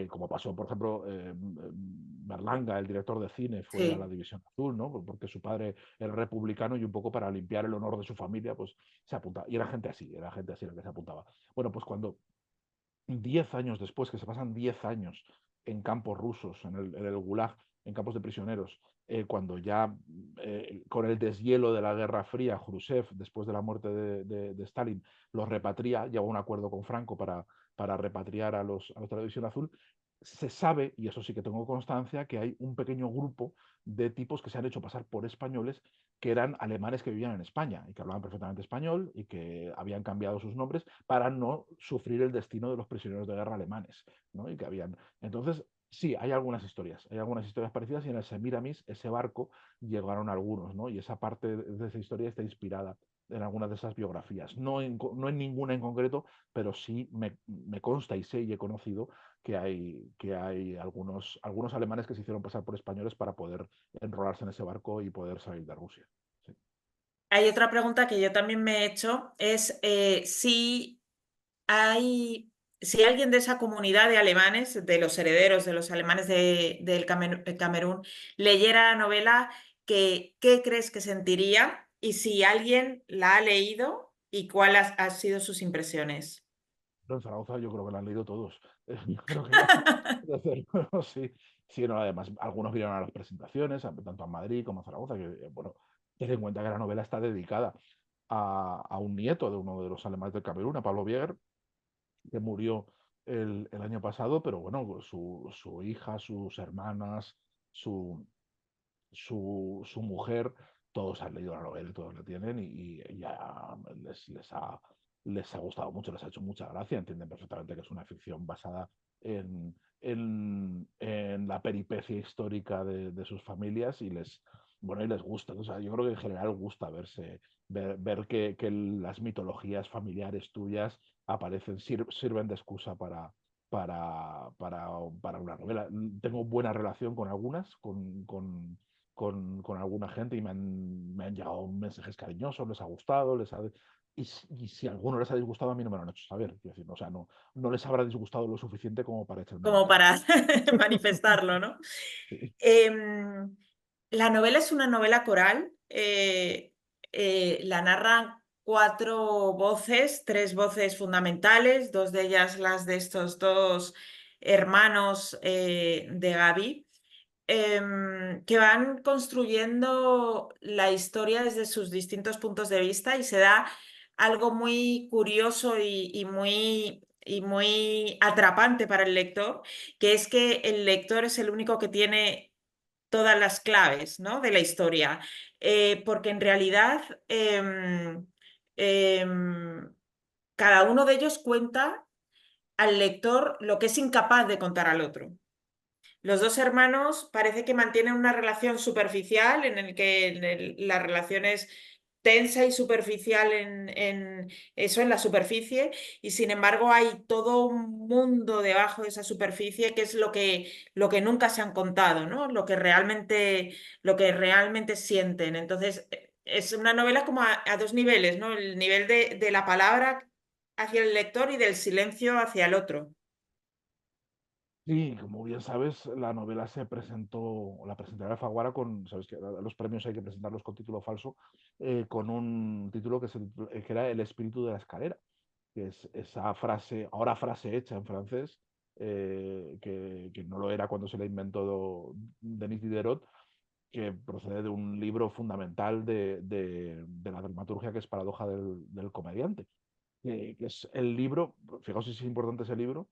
Como pasó, por ejemplo, Berlanga, el director de cine, fue a la Sí. División Azul, ¿no? Porque su padre era republicano y un poco para limpiar el honor de su familia, pues se apuntaba. Y era gente así la que se apuntaba. Bueno, pues cuando 10 años después, que se pasan 10 años en campos rusos, en el Gulag, en campos de prisioneros, cuando ya con el deshielo de la Guerra Fría, Khrushchev, después de la muerte de Stalin, los repatria, llegó a un acuerdo con Franco para repatriar a los de la División Azul, se sabe, y eso sí que tengo constancia, que hay un pequeño grupo de tipos que se han hecho pasar por españoles que eran alemanes que vivían en España y que hablaban perfectamente español y que habían cambiado sus nombres para no sufrir el destino de los prisioneros de guerra alemanes, ¿no? Y que habían. Entonces, sí, hay algunas historias parecidas y en el Semiramis, ese barco, llegaron algunos, ¿no? Y esa parte de esa historia está inspirada en algunas de esas biografías. No en ninguna en concreto, pero sí me consta y sé y he conocido que hay algunos alemanes que se hicieron pasar por españoles para poder enrolarse en ese barco y poder salir de Rusia. Sí. Hay otra pregunta que yo también me he hecho, es hay, si alguien de esa comunidad de alemanes, de los herederos de los alemanes del Camerún, leyera la novela, ¿qué crees que sentiría? Y si alguien la ha leído, ¿y cuáles han sido sus impresiones? Pero en Zaragoza yo creo que lo han leído todos. Yo creo que ya, desde luego, sí. Sí, no, además, algunos vinieron a las presentaciones, tanto a Madrid como a Zaragoza, que, bueno, ten en cuenta que la novela está dedicada a un nieto de uno de los alemanes del Camerún, a Pablo Bieger, que murió el año pasado, pero bueno, pues su hija, sus hermanas, su, su mujer, todos han leído la novela y todos la tienen y ya les ha gustado mucho, les ha hecho mucha gracia, entienden perfectamente que es una ficción basada en la peripecia histórica de sus familias bueno, y les gusta. O sea, yo creo que en general gusta ver que las mitologías familiares tuyas aparecen, sirven de excusa para una novela. Tengo buena relación con algunas, con alguna gente y me han llegado mensajes cariñosos, les ha gustado, y si a alguno les ha disgustado, a mí no me lo han hecho saber. Quiero decir, o sea, no les habrá disgustado lo suficiente como para echarme una Como bronca. para manifestarlo, ¿no? Sí. Em, la novela es una novela coral. La narran cuatro voces, tres voces fundamentales, dos de ellas las de estos dos hermanos de Gaby, que van construyendo la historia desde sus distintos puntos de vista y se da algo muy curioso y muy atrapante para el lector, que es que el lector es el único que tiene todas las claves, ¿no?, de la historia. Porque en realidad em, cada uno de ellos cuenta al lector lo que es incapaz de contar al otro. Los dos hermanos parece que mantienen una relación superficial en el que la relación es tensa y superficial en eso, en la superficie, y sin embargo hay todo un mundo debajo de esa superficie que es lo que nunca se han contado, ¿no? Lo que realmente sienten. Entonces, es una novela como a dos niveles, ¿no? El nivel de la palabra hacia el lector y del silencio hacia el otro. Sí, como bien sabes, la novela la presenté en Alfaguara sabes que a los premios hay que presentarlos con título falso, con un título que era El espíritu de la escalera, que es esa frase, ahora frase hecha en francés, que no lo era cuando se la inventó Denis Diderot, que procede de un libro fundamental de la dramaturgia que es Paradoja del comediante, que es el libro, fijaos si es importante ese libro,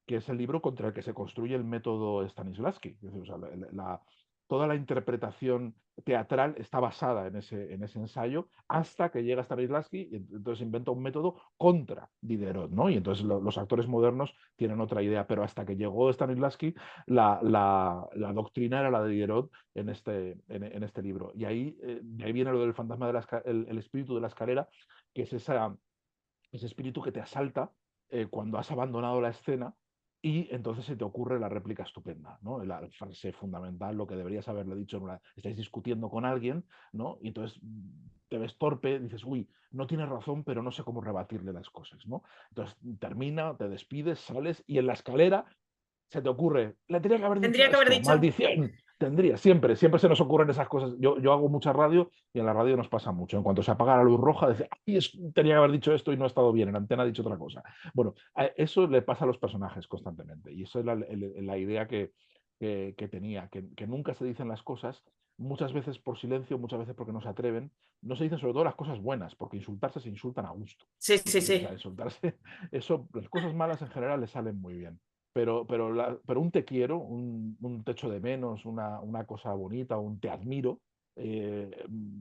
que es el libro contra el que se construye el método Stanislavski. Es decir, o sea, toda la interpretación teatral está basada en ese ensayo hasta que llega Stanislavski y entonces inventa un método contra Diderot, ¿no? Y entonces los actores modernos tienen otra idea, pero hasta que llegó Stanislavski, la doctrina era la de Diderot en este libro. Y de ahí viene lo del fantasma el espíritu de la escalera, que es ese espíritu que te asalta cuando has abandonado la escena y entonces se te ocurre la réplica estupenda, ¿no? La frase fundamental, lo que deberías haberle dicho, estáis discutiendo con alguien, ¿no? Y entonces te ves torpe, dices, uy, no tienes razón, pero no sé cómo rebatirle las cosas, ¿no? Entonces termina, te despides, sales y en la escalera se te ocurre, le tenía que haber dicho Tendría que haber esto, dicho. maldición. Tendría, siempre, siempre se nos ocurren esas cosas. Yo hago mucha radio y en la radio nos pasa mucho. En cuanto se apaga la luz roja, dice, ay, tenía que haber dicho esto y no ha estado bien, en antena ha dicho otra cosa. Bueno, eso le pasa a los personajes constantemente y eso es la idea que tenía, que nunca se dicen las cosas, muchas veces por silencio, muchas veces porque no se atreven. No se dicen sobre todo las cosas buenas, porque insultarse se insultan a gusto. Sí, sí, O sea, sí. insultarse, eso, las cosas malas en general le salen muy bien. Pero un te quiero, un te echo de menos, una cosa bonita, un te admiro,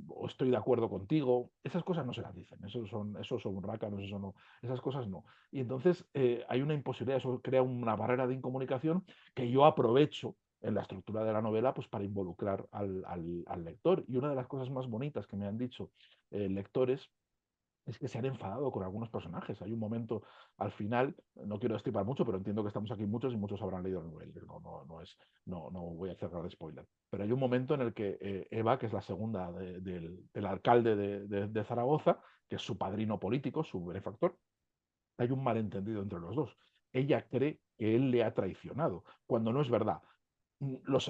o estoy de acuerdo contigo, esas cosas no se las dicen, esos son rácanos, eso no, esas cosas no. Y entonces hay una imposibilidad, eso crea una barrera de incomunicación que yo aprovecho en la estructura de la novela pues, para involucrar al lector. Y una de las cosas más bonitas que me han dicho lectores es que se han enfadado con algunos personajes. Hay un momento al final, no quiero destripar mucho, pero entiendo que estamos aquí muchos y muchos habrán leído el novel. No voy a hacer de spoiler. Pero hay un momento en el que Eva, que es la segunda del alcalde de Zaragoza, que es su padrino político, su benefactor, hay un malentendido entre los dos. Ella cree que él le ha traicionado, cuando no es verdad.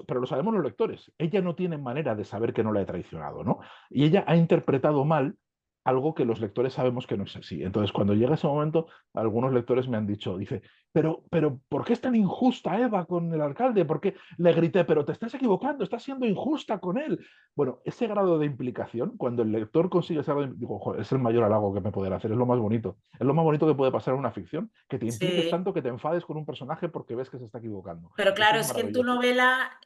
Pero lo sabemos los lectores. Ella no tiene manera de saber que no le ha traicionado, ¿no? Y ella ha interpretado mal algo que los lectores sabemos que no es así. Entonces, cuando llega ese momento, algunos lectores me han dicho, dice, pero ¿por qué es tan injusta Eva con el alcalde? ¿Por qué le grité, pero te estás equivocando, estás siendo injusta con él? Bueno, ese grado de implicación, cuando el lector consigue ese grado digo, "Joder, es el mayor halago que me pueden hacer, es lo más bonito. Es lo más bonito que puede pasar en una ficción, que te impliques Sí. tanto que te enfades con un personaje porque ves que se está equivocando. Pero Eso claro, es es que en tu maravilloso. novela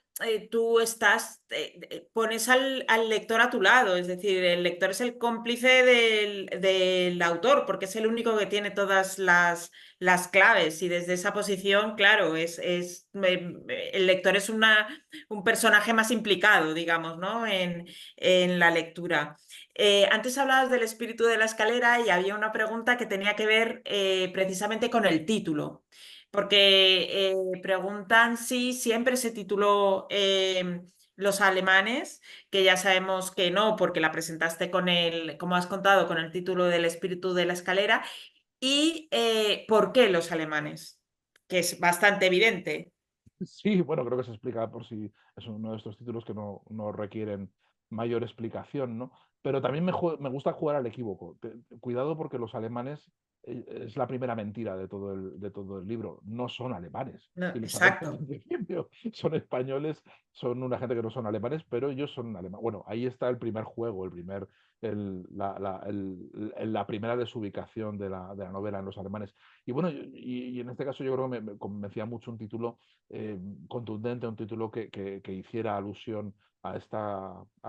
tú estás, pones al lector a tu lado, es decir, el lector es el cómplice del autor, porque es el único que tiene todas las claves y desde esa posición, claro, el lector es un personaje más implicado, digamos, ¿no? En la lectura. Antes hablabas del espíritu de la escalera y había una pregunta que tenía que ver precisamente con el título. Porque preguntan si siempre se tituló Los alemanes, que ya sabemos que no, porque la presentaste con como has contado, con el título del espíritu de la escalera. Y ¿por qué los alemanes? Que es bastante evidente. Sí, bueno, creo que se explica por si es uno de estos títulos que no requieren mayor explicación, ¿no? Pero también me gusta jugar al equívoco. Cuidado porque los alemanes es la primera mentira de todo el libro. No son alemanes. No, Y lo sabemos desde exacto. el principio. Son españoles, son una gente que no son alemanes, pero ellos son alemanes. Bueno, ahí está el primer juego, la primera desubicación de la novela en los alemanes. Y bueno, y en este caso yo creo que me convencía mucho un título eh, contundente, un título que hiciera alusión a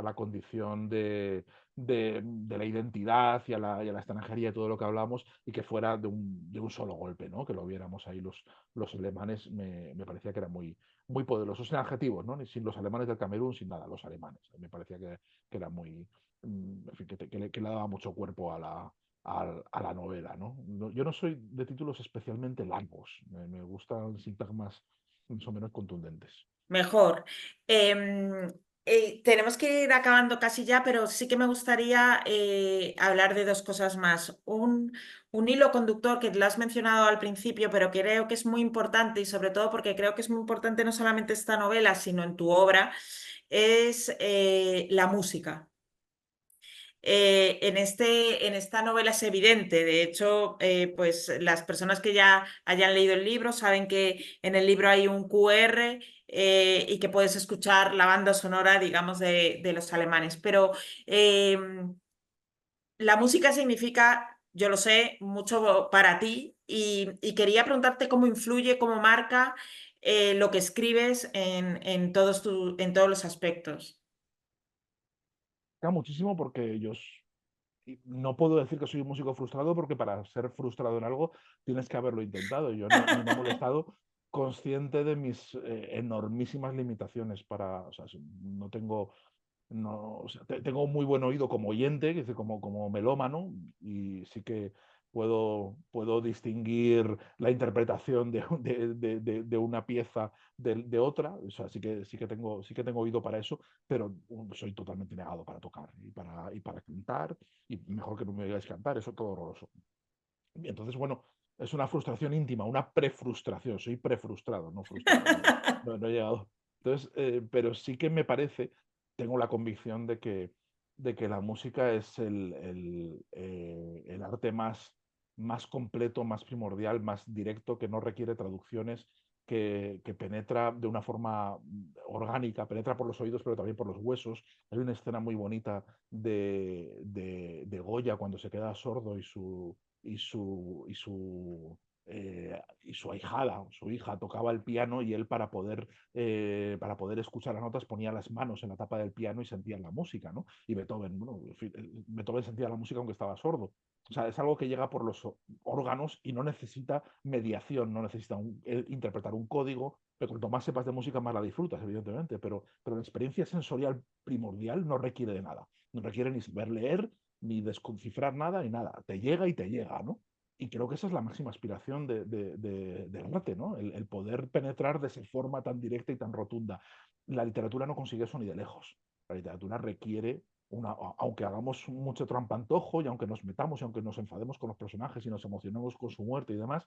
la condición de la identidad y a la extranjería y todo lo que hablamos, y que fuera de un solo golpe, ¿no? Que lo viéramos ahí los alemanes, me parecía que era muy poderoso. Sin adjetivos, ¿no? Ni sin los alemanes del Camerún, sin nada, los alemanes. Me parecía que era muy, en fin, que le daba mucho cuerpo a la novela, ¿no? Yo no soy de títulos especialmente largos, me gustan sintagmas más o menos contundentes. Mejor. Tenemos que ir acabando casi ya, pero sí que me gustaría hablar de dos cosas más. Un hilo conductor que lo has mencionado al principio, pero que creo que es muy importante y sobre todo porque creo que es muy importante no solamente esta novela, sino en tu obra, es la música. En esta novela es evidente, de hecho, pues las personas que ya hayan leído el libro saben que en el libro hay un QR y que puedes escuchar la banda sonora, digamos, de los alemanes. Pero eh, la música significa, yo lo sé, mucho para ti y quería preguntarte cómo influye, cómo marca lo que escribes en todos los aspectos. Muchísimo porque y no puedo decir que soy un músico frustrado porque para ser frustrado en algo tienes que haberlo intentado. Yo ni me he molestado, consciente de mis enormísimas limitaciones o sea, no tengo, no, o sea, tengo muy buen oído como oyente, que dice, como melómano, y sí que puedo distinguir la interpretación de una pieza de otra, o sea, sí que tengo oído para eso, pero soy totalmente negado para tocar y para cantar, y mejor que no me oigáis cantar, eso es todo horroroso. Y entonces, bueno, es una frustración íntima, una prefrustración. Soy prefrustrado, no frustrado. No he llegado. Entonces, pero sí que me parece, tengo la convicción de que la música es el arte más completo, más primordial, más directo, que no requiere traducciones, que penetra de una forma orgánica, penetra por los oídos, pero también por los huesos. Hay una escena muy bonita de Goya cuando se queda sordo y su, y su, y su ahijada, su hija, tocaba el piano y él para poder escuchar las notas ponía las manos en la tapa del piano y sentía la música, ¿no? Y Beethoven, bueno, Beethoven sentía la música aunque estaba sordo. O sea, es algo que llega por los órganos y no necesita mediación, no necesita interpretar un código, pero cuanto más sepas de música, más la disfrutas, evidentemente, pero la experiencia sensorial primordial no requiere de nada. No requiere ni saber leer, ni descifrar nada, ni nada. Te llega, ¿no? Y creo que esa es la máxima aspiración del arte, ¿no? El poder penetrar de esa forma tan directa y tan rotunda. La literatura no consigue eso ni de lejos. La literatura requiere aunque hagamos mucho trampantojo y aunque nos metamos y aunque nos enfademos con los personajes y nos emocionemos con su muerte y demás,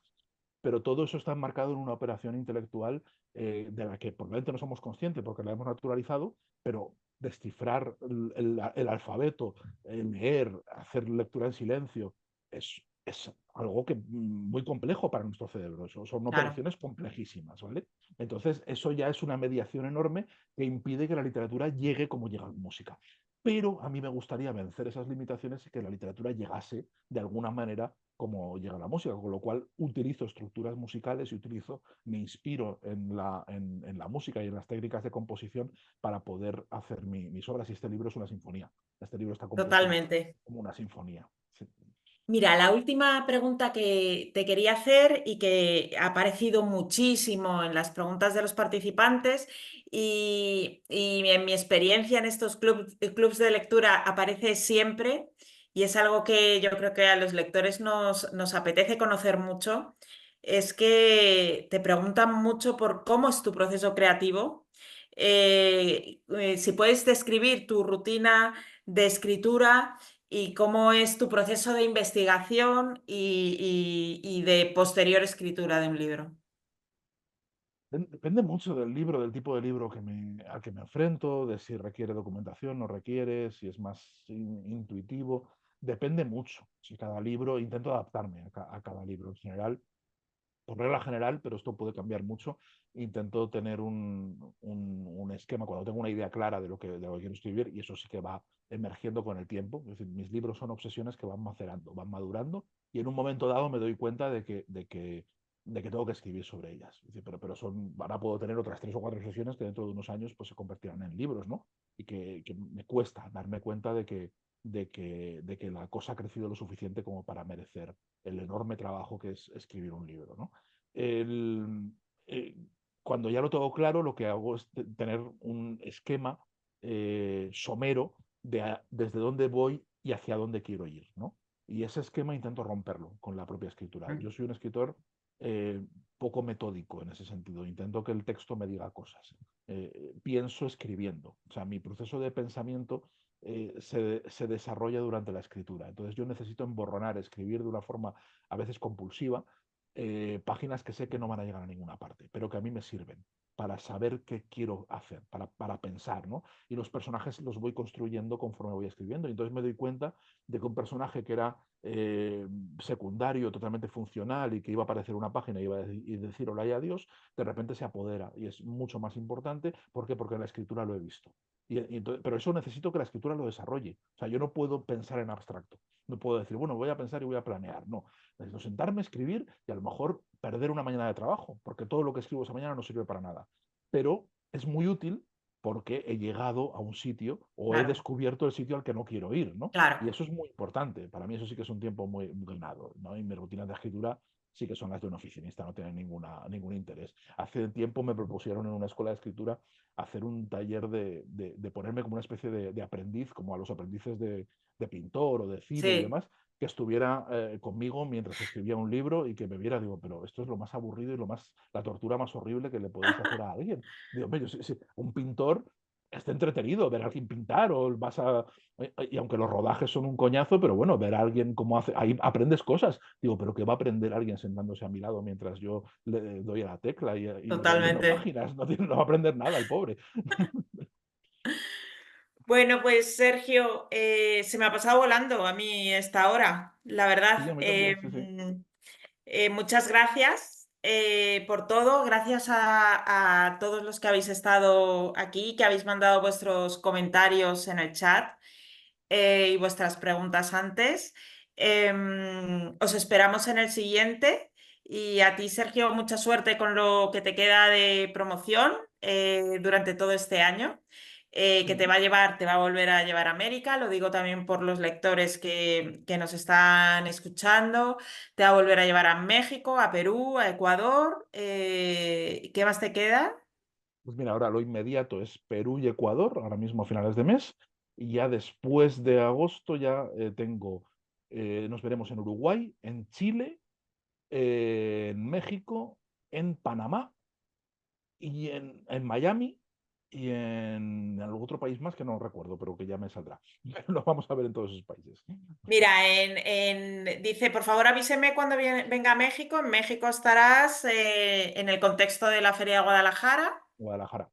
pero todo eso está enmarcado en una operación intelectual de la que probablemente no somos conscientes porque la hemos naturalizado, pero descifrar el alfabeto, leer, hacer lectura en silencio, es algo que muy complejo para nuestro cerebro. Son Claro. operaciones complejísimas, ¿vale? Entonces, eso ya es una mediación enorme que impide que la literatura llegue como llega la música. Pero a mí me gustaría vencer esas limitaciones y que la literatura llegase de alguna manera como llega la música, con lo cual utilizo estructuras musicales y me inspiro en la música y en las técnicas de composición para poder hacer mis obras. Y este libro es una sinfonía. Este libro está compuesto Totalmente. como una sinfonía. Sí. Mira, la última pregunta que te quería hacer y que ha aparecido muchísimo en las preguntas de los participantes y en mi experiencia en estos clubs de lectura aparece siempre y es algo que yo creo que a los lectores nos apetece conocer mucho, es que te preguntan mucho por cómo es tu proceso creativo. Si puedes describir tu rutina de escritura y cómo es tu proceso de investigación y de posterior escritura de un libro. Depende mucho del libro, del tipo de libro al que me enfrento, de si requiere documentación, no requiere, si es más intuitivo. Depende mucho. Si cada libro, intento adaptarme a cada libro en general por regla general, pero esto puede cambiar mucho, intento tener un esquema cuando tengo una idea clara de lo que quiero escribir y eso sí que va emergiendo con el tiempo. Es decir, mis libros son obsesiones que van macerando, van madurando y en un momento dado me doy cuenta de que tengo que escribir sobre ellas. Es decir, pero ahora puedo tener otras 3 o 4 obsesiones que dentro de unos años pues, se convertirán en libros, ¿no? Y que me cuesta darme cuenta de que la cosa ha crecido lo suficiente como para merecer el enorme trabajo que es escribir un libro, ¿no? El, eh, Cuando ya lo tengo claro, lo que hago es tener un esquema somero desde dónde voy y hacia dónde quiero ir, ¿no? Y ese esquema intento romperlo con la propia escritura. Mm. Yo soy un escritor poco metódico en ese sentido. Intento que el texto me diga cosas. Pienso escribiendo. O sea, mi proceso de pensamiento se desarrolla durante la escritura. Entonces yo necesito emborronar, escribir de una forma a veces compulsiva, páginas que sé que no van a llegar a ninguna parte, pero que a mí me sirven para saber qué quiero hacer, para pensar, ¿no? Y los personajes los voy construyendo conforme voy escribiendo. Y entonces me doy cuenta de que un personaje que era secundario, totalmente funcional y que iba a aparecer una página y iba a decir hola y adiós, de repente se apodera y es mucho más importante. ¿Por qué? Porque en la escritura lo he visto. Pero eso necesito que la escritura lo desarrolle. O sea, yo no puedo pensar en abstracto. No puedo decir, bueno, voy a pensar y voy a planear. No, necesito sentarme, escribir y a lo mejor perder una mañana de trabajo, porque todo lo que escribo esa mañana no sirve para nada. Pero es muy útil porque he llegado a un sitio o he Claro, descubierto el sitio al que no quiero ir, ¿no? claro. Y eso es muy importante. Para mí eso sí que es un tiempo muy ganado, ¿no? Y mi rutina de escritura sí que son las de un oficinista, no tienen ningún interés. Hace tiempo me propusieron en una escuela de escritura hacer un taller de ponerme como una especie de aprendiz, como a los aprendices de pintor o de cine y Sí, demás, que estuviera conmigo mientras escribía un libro y que me viera, digo, pero esto es lo más aburrido y la tortura más horrible que le podéis hacer a alguien. Digo, hombre, un pintor está entretenido ver a alguien pintar o vas a... Y aunque los rodajes son un coñazo, pero bueno, ver a alguien cómo hace, ahí aprendes cosas. Digo, pero ¿qué va a aprender alguien sentándose a mi lado mientras yo le doy a la tecla y rellenando totalmente. páginas? No va a aprender nada el pobre. Bueno, pues Sergio, se me ha pasado volando a mí esta hora, la Sí, a verdad. mí también, sí, sí. Muchas gracias por todo. Gracias a todos los que habéis estado aquí, que habéis mandado vuestros comentarios en el chat y vuestras preguntas antes. Os esperamos en el siguiente. Y a ti, Sergio, mucha suerte con lo que te queda de promoción durante todo este año. Que te Mm. va a llevar, te va a volver a llevar a América, lo digo también por los lectores que nos están escuchando, te va a volver a llevar a México, a Perú, a Ecuador. ¿Qué más te queda? Pues mira, ahora lo inmediato es Perú y Ecuador, ahora mismo a finales de mes, y ya después de agosto ya nos veremos en Uruguay, en Chile, en México, en Panamá y en Miami y en algún otro país más que no recuerdo, pero que ya me saldrá. Nos vamos a ver en todos esos países. Mira, dice, por favor avíseme cuando venga a México. En México estarás en el contexto de la Feria de Guadalajara. Guadalajara.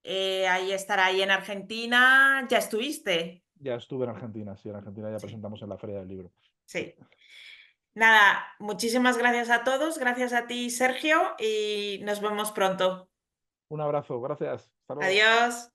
Ahí estará. Ahí en Argentina, ¿ya estuviste? Ya estuve en Argentina, sí, en Argentina ya Sí, presentamos en la Feria del Libro. Sí. sí. Nada, muchísimas gracias a todos. Gracias a ti, Sergio, y nos vemos pronto. Un abrazo, gracias. Hasta luego. Adiós.